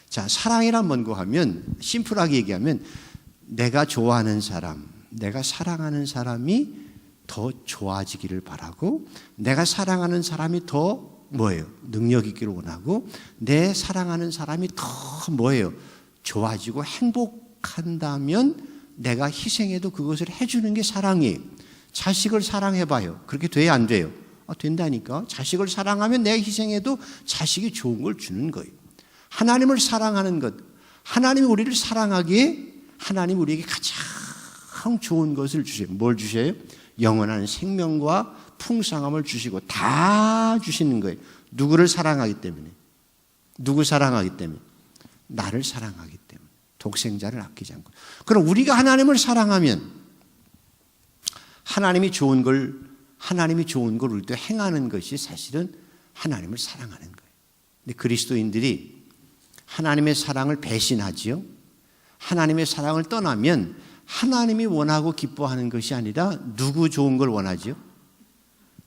자, 사랑이란 뭔고 하면, 심플하게 얘기하면 내가 좋아하는 사람, 내가 사랑하는 사람이 더 좋아지기를 바라고, 내가 사랑하는 사람이 더 능력 있기를 원하고, 내 사랑하는 사람이 더 좋아지고 행복한다면 내가 희생해도 그것을 해주는 게 사랑이에요. 자식을 사랑해봐요. 그렇게 돼야 안 돼요? 된다니까. 자식을 사랑하면 내가 희생해도 자식이 좋은 걸 주는 거예요. 하나님을 사랑하는 것, 하나님이 우리를 사랑하기에 하나님 우리에게 가장 좋은 것을 주세요. 뭘 주셔요? 영원한 생명과 풍성함을 주시고 다 주시는 거예요. 누구를 사랑하기 때문에? 누구 사랑하기 때문에? 나를 사랑하기 때문에. 독생자를 아끼지 않고. 그럼 우리가 하나님을 사랑하면 하나님이 좋은 걸 우리도 행하는 것이 사실은 하나님을 사랑하는 거예요. 근데 그리스도인들이 하나님의 사랑을 배신하지요. 하나님의 사랑을 떠나면 하나님이 원하고 기뻐하는 것이 아니라 누구 좋은 걸 원하지요?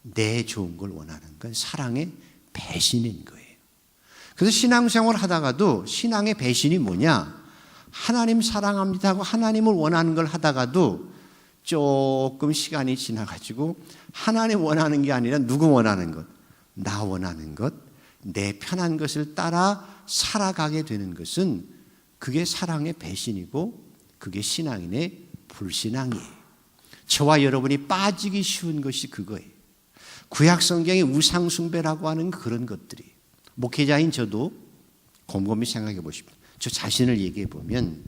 내 좋은 걸 원하는 건 사랑의 배신인 거예요. 그래서 신앙생활을 하다가도 신앙의 배신이 뭐냐? 하나님 사랑합니다 하고 하나님을 원하는 걸 하다가도 조금 시간이 지나가지고 하나님 원하는 게 아니라 누구 원하는 것? 나 원하는 것, 내 편한 것을 따라 살아가게 되는 것은 그게 사랑의 배신이고 그게 신앙인의 불신앙이에요. 저와 여러분이 빠지기 쉬운 것이 그거예요. 구약 성경의 우상 숭배라고 하는 그런 것들이, 목회자인 저도 곰곰이 생각해 보십시오. 저 자신을 얘기해 보면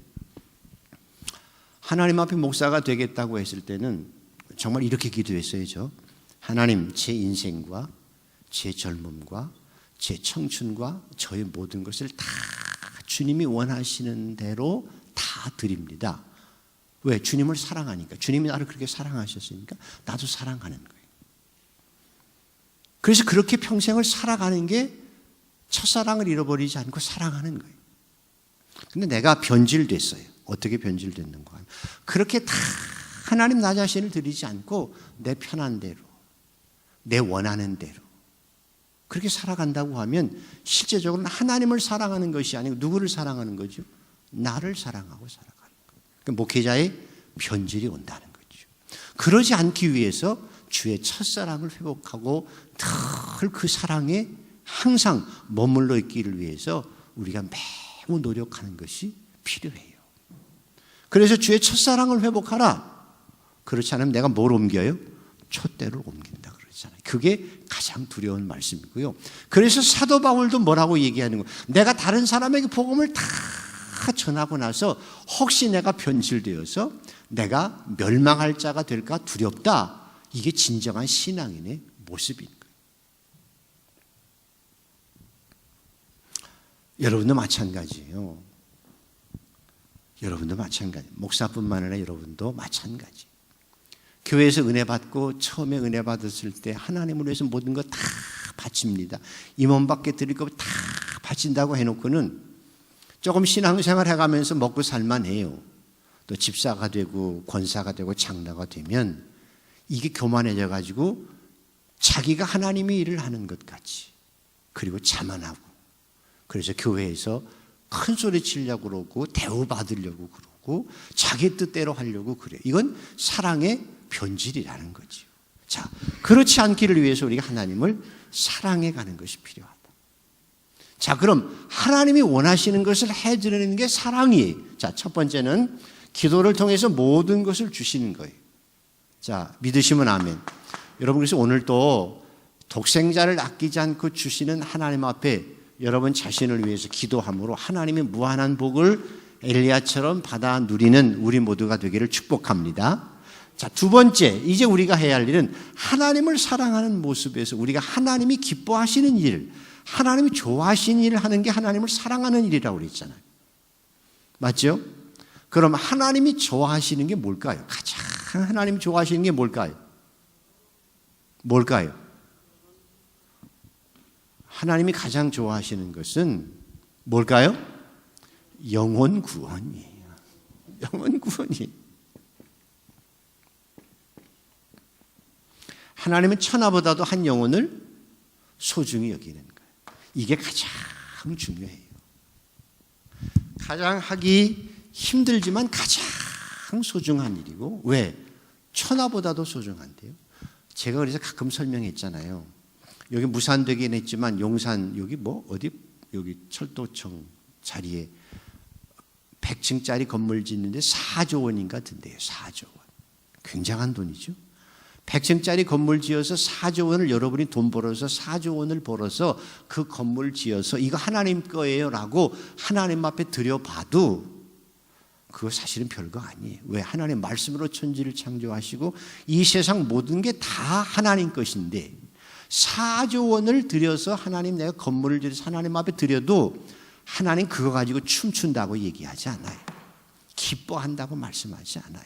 하나님 앞에 목사가 되겠다고 했을 때는 정말 이렇게 기도했어요. 저 하나님, 제 인생과 제 젊음과 제 청춘과 저의 모든 것을 다 주님이 원하시는 대로 다 드립니다. 왜? 주님을 사랑하니까. 주님이 나를 그렇게 사랑하셨으니까 나도 사랑하는 거예요. 그래서 그렇게 평생을 살아가는 게 첫사랑을 잃어버리지 않고 사랑하는 거예요. 근데 내가 변질됐어요. 어떻게 변질됐는가 하면 그렇게 다 하나님 나 자신을 드리지 않고 내 편한 대로, 내 원하는 대로, 그렇게 살아간다고 하면 실제적으로는 하나님을 사랑하는 것이 아니고 누구를 사랑하는 거죠? 나를 사랑하고 살아가는 거예요. 그러니까 목회자의 변질이 온다는 거죠. 그러지 않기 위해서 주의 첫사랑을 회복하고 늘 그 사랑에 항상 머물러 있기를 위해서 우리가 매우 노력하는 것이 필요해요. 그래서 주의 첫사랑을 회복하라. 그렇지 않으면 내가 뭘 옮겨요? 촛대를 옮긴다 그러잖아요. 그게 가장 두려운 말씀이고요. 그래서 사도 바울도 뭐라고 얘기하는 거예요? 내가 다른 사람에게 복음을 다 전하고 나서 혹시 내가 변질되어서 내가 멸망할 자가 될까 두렵다. 이게 진정한 신앙인의 모습인 거예요. 여러분도 마찬가지예요. 여러분도 마찬가지. 목사뿐만 아니라 여러분도 마찬가지. 교회에서 은혜 받고 처음에 은혜 받았을 때 하나님을 위해서 모든 거 다 바칩니다. 임원밖에 드릴 거 다 바친다고 해놓고는 조금 신앙생활 해가면서 먹고 살만해요. 또 집사가 되고 권사가 되고 장로가 되면 이게 교만해져 가지고 자기가 하나님의 일을 하는 것 같이, 그리고 자만하고, 그래서 교회에서 큰 소리 치려고 그러고 대우받으려고 그러고 자기 뜻대로 하려고 그래요. 이건 사랑의 변질이라는 거죠. 자, 그렇지 않기를 위해서 우리가 하나님을 사랑해 가는 것이 필요하다. 자, 그럼 하나님이 원하시는 것을 해드리는 게 사랑이에요. 자, 첫 번째는 기도를 통해서 모든 것을 주시는 거예요. 자, 믿으시면 아멘. 여러분, 그래서 오늘도 독생자를 아끼지 않고 주시는 하나님 앞에 여러분 자신을 위해서 기도함으로 하나님의 무한한 복을 엘리야처럼 받아 누리는 우리 모두가 되기를 축복합니다. 자, 두 번째, 이제 우리가 해야 할 일은 하나님을 사랑하는 모습에서 우리가 하나님이 기뻐하시는 일, 하나님이 좋아하시는 일을 하는 게 하나님을 사랑하는 일이라고 그랬잖아요. 맞죠? 그럼 하나님이 좋아하시는 게 뭘까요? 가장 하나님이 좋아하시는 게 뭘까요? 뭘까요? 하나님이 가장 좋아하시는 것은 뭘까요? 영혼 구원이에요. 영혼 구원이에요. 하나님은 천하보다도 한 영혼을 소중히 여기는 거예요. 이게 가장 중요해요. 가장 하기 힘들지만 가장 소중한 일이고, 왜? 천하보다도 소중한데요. 제가 그래서 가끔 설명했잖아요. 여기 무산되긴 했지만 용산 여기 어디 여기 철도청 자리에 100층짜리 건물 짓는데 4조 원인가 든대요. 4조 원. 굉장한 돈이죠. 100층짜리 건물 지어서 4조 원을 여러분이 돈 벌어서 4조 원을 벌어서 그 건물 지어서 이거 하나님 거예요 라고 하나님 앞에 드려봐도 그거 사실은 별거 아니에요. 왜? 하나님 말씀으로 천지를 창조하시고 이 세상 모든 게 다 하나님 것인데 4조 원을 들여서 하나님 내가 건물을 지어서 하나님 앞에 드려도 하나님 그거 가지고 춤춘다고 얘기하지 않아요. 기뻐한다고 말씀하지 않아요.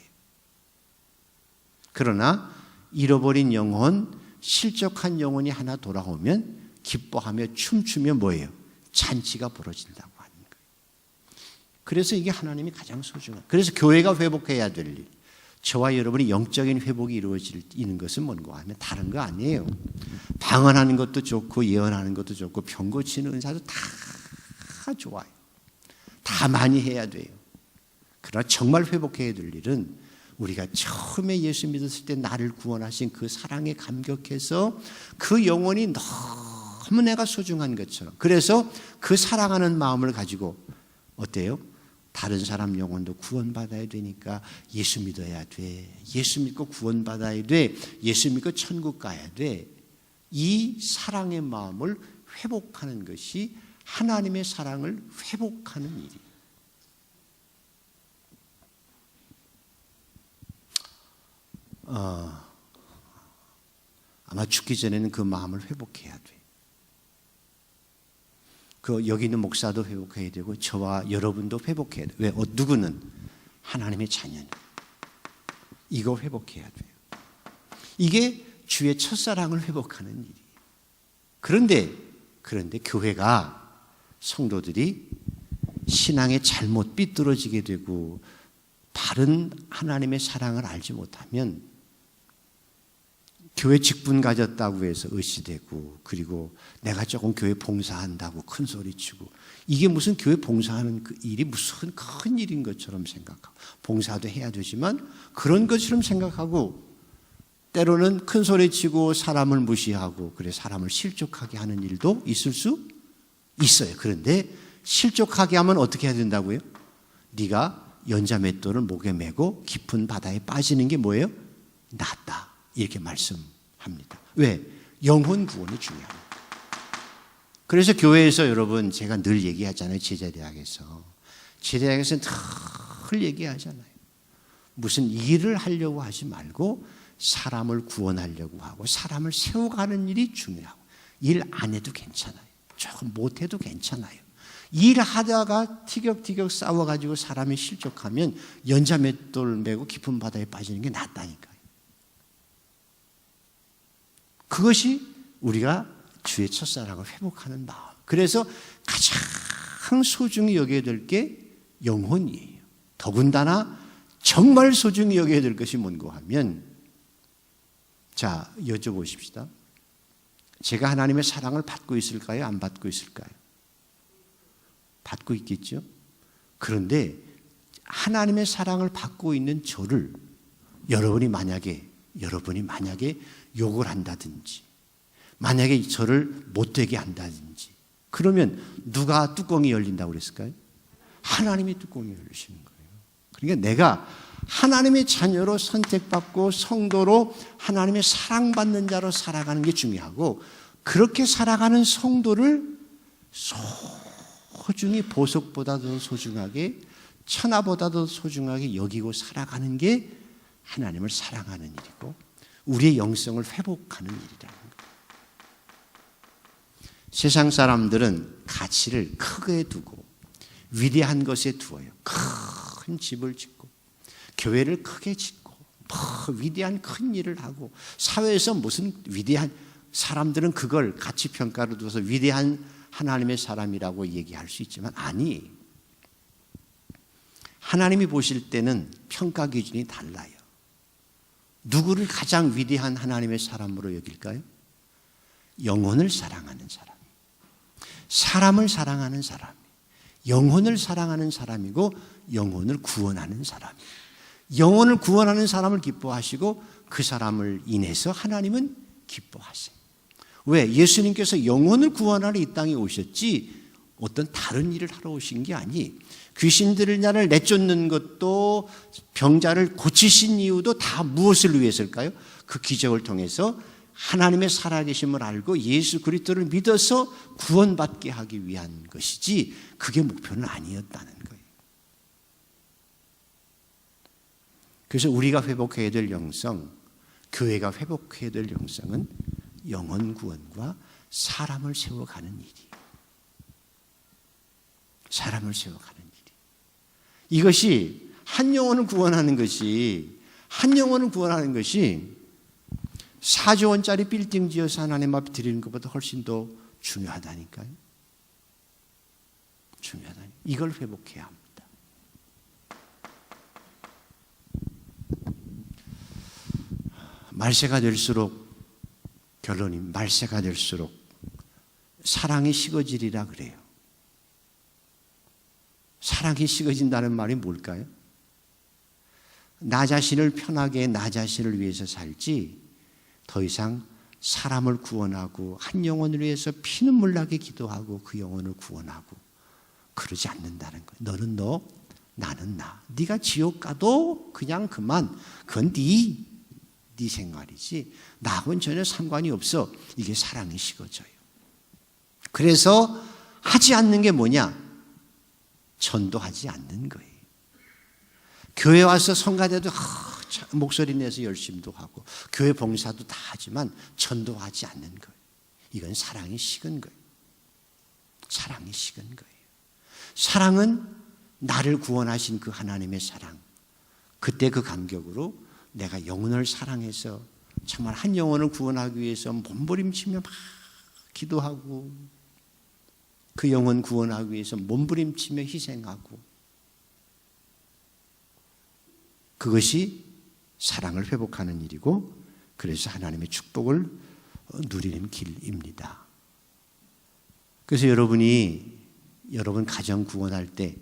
그러나 잃어버린 영혼, 실족한 영혼이 하나 돌아오면 기뻐하며 춤추며 뭐예요? 잔치가 벌어진다고 하는 거예요. 그래서 이게 하나님이 가장 소중한. 그래서 교회가 회복해야 될 일, 저와 여러분이 영적인 회복이 이루어지는 것은 뭔가 하면 다른 거 아니에요. 방언하는 것도 좋고 예언하는 것도 좋고 병 고치는 은사도 다 좋아요. 다 많이 해야 돼요. 그러나 정말 회복해야 될 일은 우리가 처음에 예수 믿었을 때 나를 구원하신 그 사랑에 감격해서 그 영혼이 너무 내가 소중한 것처럼, 그래서 그 사랑하는 마음을 가지고 어때요? 다른 사람 영혼도 구원받아야 되니까 예수 믿어야 돼. 예수 믿고 구원받아야 돼. 예수 믿고 천국 가야 돼. 이 사랑의 마음을 회복하는 것이 하나님의 사랑을 회복하는 일이에요. 아마 죽기 전에는 그 마음을 회복해야 돼. 여기 있는 목사도 회복해야 되고 저와 여러분도 회복해야 돼. 왜? 누구는? 하나님의 자녀는. 이거 회복해야 돼요. 이게 주의 첫사랑을 회복하는 일이에요. 그런데 교회가, 성도들이 신앙에 잘못 삐뚤어지게 되고 바른 하나님의 사랑을 알지 못하면 교회 직분 가졌다고 해서 의시되고, 그리고 내가 조금 교회 봉사한다고 큰 소리치고, 이게 무슨 교회 봉사하는 그 일이 무슨 큰 일인 것처럼 생각하고, 봉사도 해야 되지만 그런 것처럼 생각하고, 때로는 큰 소리치고 사람을 무시하고, 그래 사람을 실족하게 하는 일도 있을 수 있어요. 그런데 실족하게 하면 어떻게 해야 된다고요? 네가 연자맷돌을 목에 메고 깊은 바다에 빠지는 게 뭐예요? 낫다. 이렇게 말씀합니다. 왜? 영혼 구원이 중요합니다. 그래서 교회에서 여러분, 제가 늘 얘기하잖아요. 제자대학에서. 제자대학에서는 늘 얘기하잖아요. 무슨 일을 하려고 하지 말고 사람을 구원하려고 하고 사람을 세워가는 일이 중요하고, 일 안 해도 괜찮아요. 조금 못해도 괜찮아요. 일하다가 티격티격 싸워가지고 사람이 실족하면 연자맷돌 메고 깊은 바다에 빠지는 게 낫다니까요. 그것이 우리가 주의 첫사랑을 회복하는 마음. 그래서 가장 소중히 여겨야 될 게 영혼이에요. 더군다나 정말 소중히 여겨야 될 것이 뭔가 하면, 자, 여쭤보십시다. 제가 하나님의 사랑을 받고 있을까요? 안 받고 있을까요? 받고 있겠죠? 그런데 하나님의 사랑을 받고 있는 저를 여러분이 만약에 욕을 한다든지, 만약에 저를 못되게 한다든지, 그러면 누가 뚜껑이 열린다고 그랬을까요? 하나님이 뚜껑이 열리시는 거예요. 그러니까 내가 하나님의 자녀로 선택받고 성도로 하나님의 사랑받는 자로 살아가는 게 중요하고, 그렇게 살아가는 성도를 소중히 보석보다도 소중하게, 천하보다도 소중하게 여기고 살아가는 게 하나님을 사랑하는 일이고 우리의 영성을 회복하는 일이라는 거예요. 세상 사람들은 가치를 크게 두고 위대한 것에 두어요. 큰 집을 짓고 교회를 크게 짓고 위대한 큰 일을 하고, 사회에서 무슨 위대한, 사람들은 그걸 가치평가로 둬서 위대한 하나님의 사람이라고 얘기할 수 있지만, 아니, 하나님이 보실 때는 평가 기준이 달라요. 누구를 가장 위대한 하나님의 사람으로 여길까요? 영혼을 사랑하는 사람, 사람을 사랑하는 사람, 영혼을 사랑하는 사람이고 영혼을 구원하는 사람이에요. 영혼을 구원하는 사람을 기뻐하시고 그 사람을 인해서 하나님은 기뻐하세요. 왜? 예수님께서 영혼을 구원하러 이 땅에 오셨지 어떤 다른 일을 하러 오신 게 아니, 귀신들을 내쫓는 것도, 병자를 고치신 이유도 다 무엇을 위해서일까요? 그 기적을 통해서 하나님의 살아계심을 알고 예수 그리스도를 믿어서 구원받게 하기 위한 것이지, 그게 목표는 아니었다는 거예요. 그래서 우리가 회복해야 될 영성, 교회가 회복해야 될 영성은 영혼 구원과 사람을 세워가는 일이에요. 사람을 세워가는 일이. 이것이 한 영혼을 구원하는 것이 4조 원짜리 빌딩 지어서 하나님 앞에 드리는 것보다 훨씬 더 중요하다니까요. 중요하다니. 이걸 회복해야 합니다. 말세가 될수록, 결론이 말세가 될수록 사랑이 식어지리라 그래요. 사랑이 식어진다는 말이 뭘까요? 나 자신을 편하게 나 자신을 위해서 살지 더 이상 사람을 구원하고 한 영혼을 위해서 피눈물 나게 기도하고 그 영혼을 구원하고 그러지 않는다는 거예요. 너는 너, 나는 나. 네가 지옥 가도 그냥 그만. 그건 네 생활이지 나하고는 전혀 상관이 없어. 이게 사랑이 식어져요. 그래서 하지 않는 게 뭐냐? 전도하지 않는 거예요. 교회 와서 성가대도 목소리 내서 열심도 하고 교회 봉사도 다 하지만 전도하지 않는 거예요. 이건 사랑이 식은 거예요. 사랑이 식은 거예요. 사랑은 나를 구원하신 그 하나님의 사랑, 그때 그 간격으로 내가 영혼을 사랑해서 정말 한 영혼을 구원하기 위해서 몸부림치며 막 기도하고 그 영혼 구원하기 위해서 몸부림치며 희생하고, 그것이 사랑을 회복하는 일이고 그래서 하나님의 축복을 누리는 길입니다. 그래서 여러분 가정 구원할 때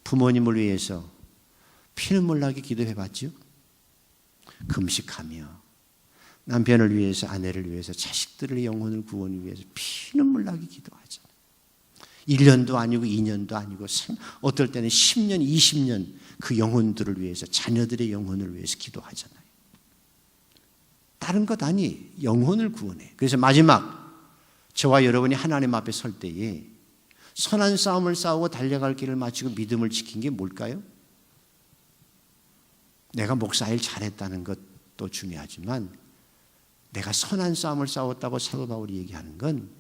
부모님을 위해서 피눈물 나게 기도해 봤죠? 금식하며 남편을 위해서, 아내를 위해서, 자식들의 영혼을 구원을 위해서 피눈물 나게 기도하잖아요. 1년도 아니고 2년도 아니고 어떨 때는 10년, 20년 그 영혼들을 위해서, 자녀들의 영혼을 위해서 기도하잖아요. 다른 것 아니, 영혼을 구원해. 그래서 마지막 저와 여러분이 하나님 앞에 설 때에 선한 싸움을 싸우고 달려갈 길을 마치고 믿음을 지킨 게 뭘까요? 내가 목사일 잘했다는 것도 중요하지만 내가 선한 싸움을 싸웠다고 사도 바울이 얘기하는 건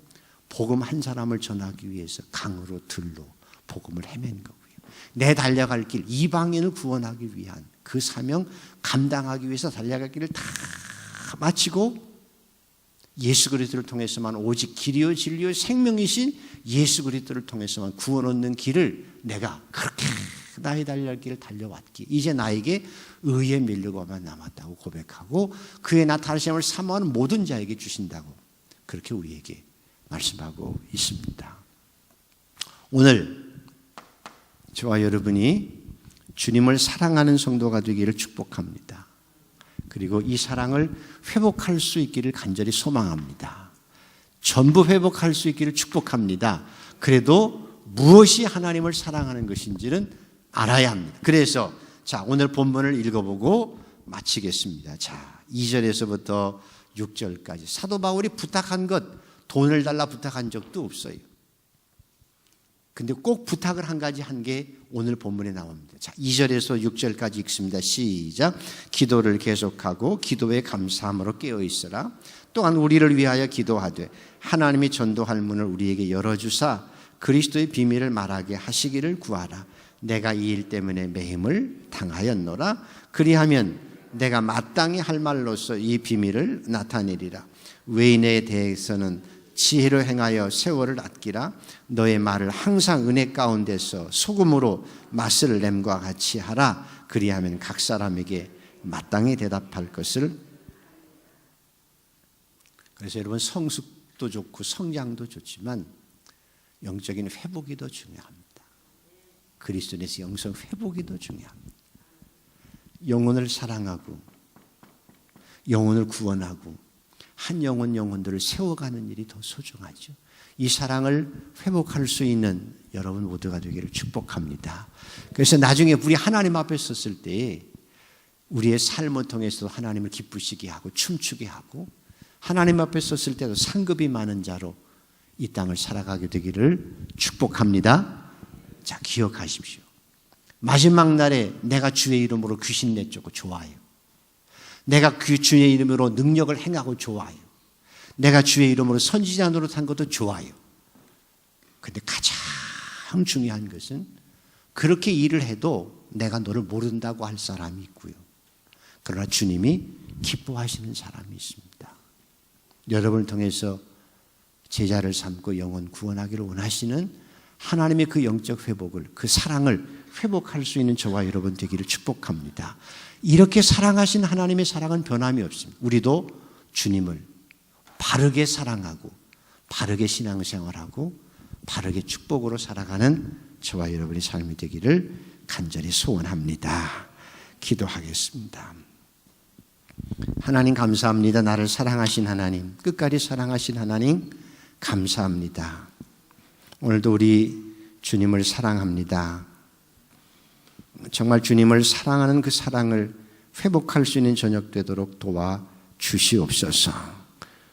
복음 한 사람을 전하기 위해서 강으로 들로 복음을 헤맨 거고요. 내 달려갈 길, 이방인을 구원하기 위한 그 사명 감당하기 위해서 달려갈 길을 다 마치고 예수 그리스도를 통해서만, 오직 길이요 진리요 생명이신 예수 그리스도를 통해서만 구원 얻는 길을 내가 그렇게 나의 달려갈 길을 달려왔기에 이제 나에게 의의 면류관만 남았다고 고백하고 그의 나타나심을 사모하는 모든 자에게 주신다고 그렇게 우리에게 말씀하고 있습니다. 오늘 저와 여러분이 주님을 사랑하는 성도가 되기를 축복합니다. 그리고 이 사랑을 회복할 수 있기를 간절히 소망합니다. 전부 회복할 수 있기를 축복합니다. 그래도 무엇이 하나님을 사랑하는 것인지는 알아야 합니다. 그래서 자, 오늘 본문을 읽어보고 마치겠습니다. 자, 2절에서부터 6절까지 사도 바울이 부탁한 것, 돈을 달라 부탁한 적도 없어요. 근데 꼭 부탁을 한 가지 한 게 오늘 본문에 나옵니다. 자, 2절에서 6절까지 읽습니다. 시작. 기도를 계속하고 기도에 감사함으로 깨어 있으라. 또한 우리를 위하여 기도하되 하나님이 전도할 문을 우리에게 열어주사 그리스도의 비밀을 말하게 하시기를 구하라. 내가 이 일 때문에 매임을 당하였노라. 그리하면 내가 마땅히 할 말로서 이 비밀을 나타내리라. 외인에 대해서는 지혜로 행하여 세월을 아끼라. 너의 말을 항상 은혜 가운데서 소금으로 맛을 냄과 같이 하라. 그리하면 각 사람에게 마땅히 대답할 것을. 그래서 여러분, 성숙도 좋고 성장도 좋지만 영적인 회복이 더 중요합니다. 그리스도인에서 영성 회복이 더 중요합니다. 영혼을 사랑하고 영혼을 구원하고 한 영혼들을 세워가는 일이 더 소중하죠. 이 사랑을 회복할 수 있는 여러분 모두가 되기를 축복합니다. 그래서 나중에 우리 하나님 앞에 섰을 때 우리의 삶을 통해서 하나님을 기쁘시게 하고 춤추게 하고 하나님 앞에 섰을 때도 상급이 많은 자로 이 땅을 살아가게 되기를 축복합니다. 자, 기억하십시오. 마지막 날에 내가 주의 이름으로 귀신 내쫓고 좋아요. 내가 그 주의 이름으로 능력을 행하고 좋아요. 내가 주의 이름으로 선지자 노릇한 것도 좋아요. 근데 가장 중요한 것은 그렇게 일을 해도 내가 너를 모른다고 할 사람이 있고요. 그러나 주님이 기뻐하시는 사람이 있습니다. 여러분을 통해서 제자를 삼고 영혼 구원하기를 원하시는 하나님의 그 영적 회복을, 그 사랑을 회복할 수 있는 저와 여러분 되기를 축복합니다. 이렇게 사랑하신 하나님의 사랑은 변함이 없습니다. 우리도 주님을 바르게 사랑하고 바르게 신앙생활하고 바르게 축복으로 살아가는 저와 여러분의 삶이 되기를 간절히 소원합니다. 기도하겠습니다. 하나님 감사합니다. 나를 사랑하신 하나님, 끝까지 사랑하신 하나님 감사합니다. 오늘도 우리 주님을 사랑합니다. 정말 주님을 사랑하는 그 사랑을 회복할 수 있는 저녁 되도록 도와 주시옵소서.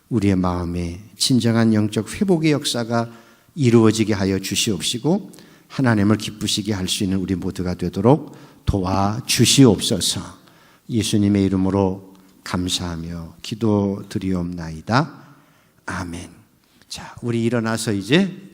우리의 마음에 진정한 영적 회복의 역사가 이루어지게 하여 주시옵시고 하나님을 기쁘시게 할 수 있는 우리 모두가 되도록 도와 주시옵소서. 예수님의 이름으로 감사하며 기도드리옵나이다. 아멘. 자, 우리 일어나서 이제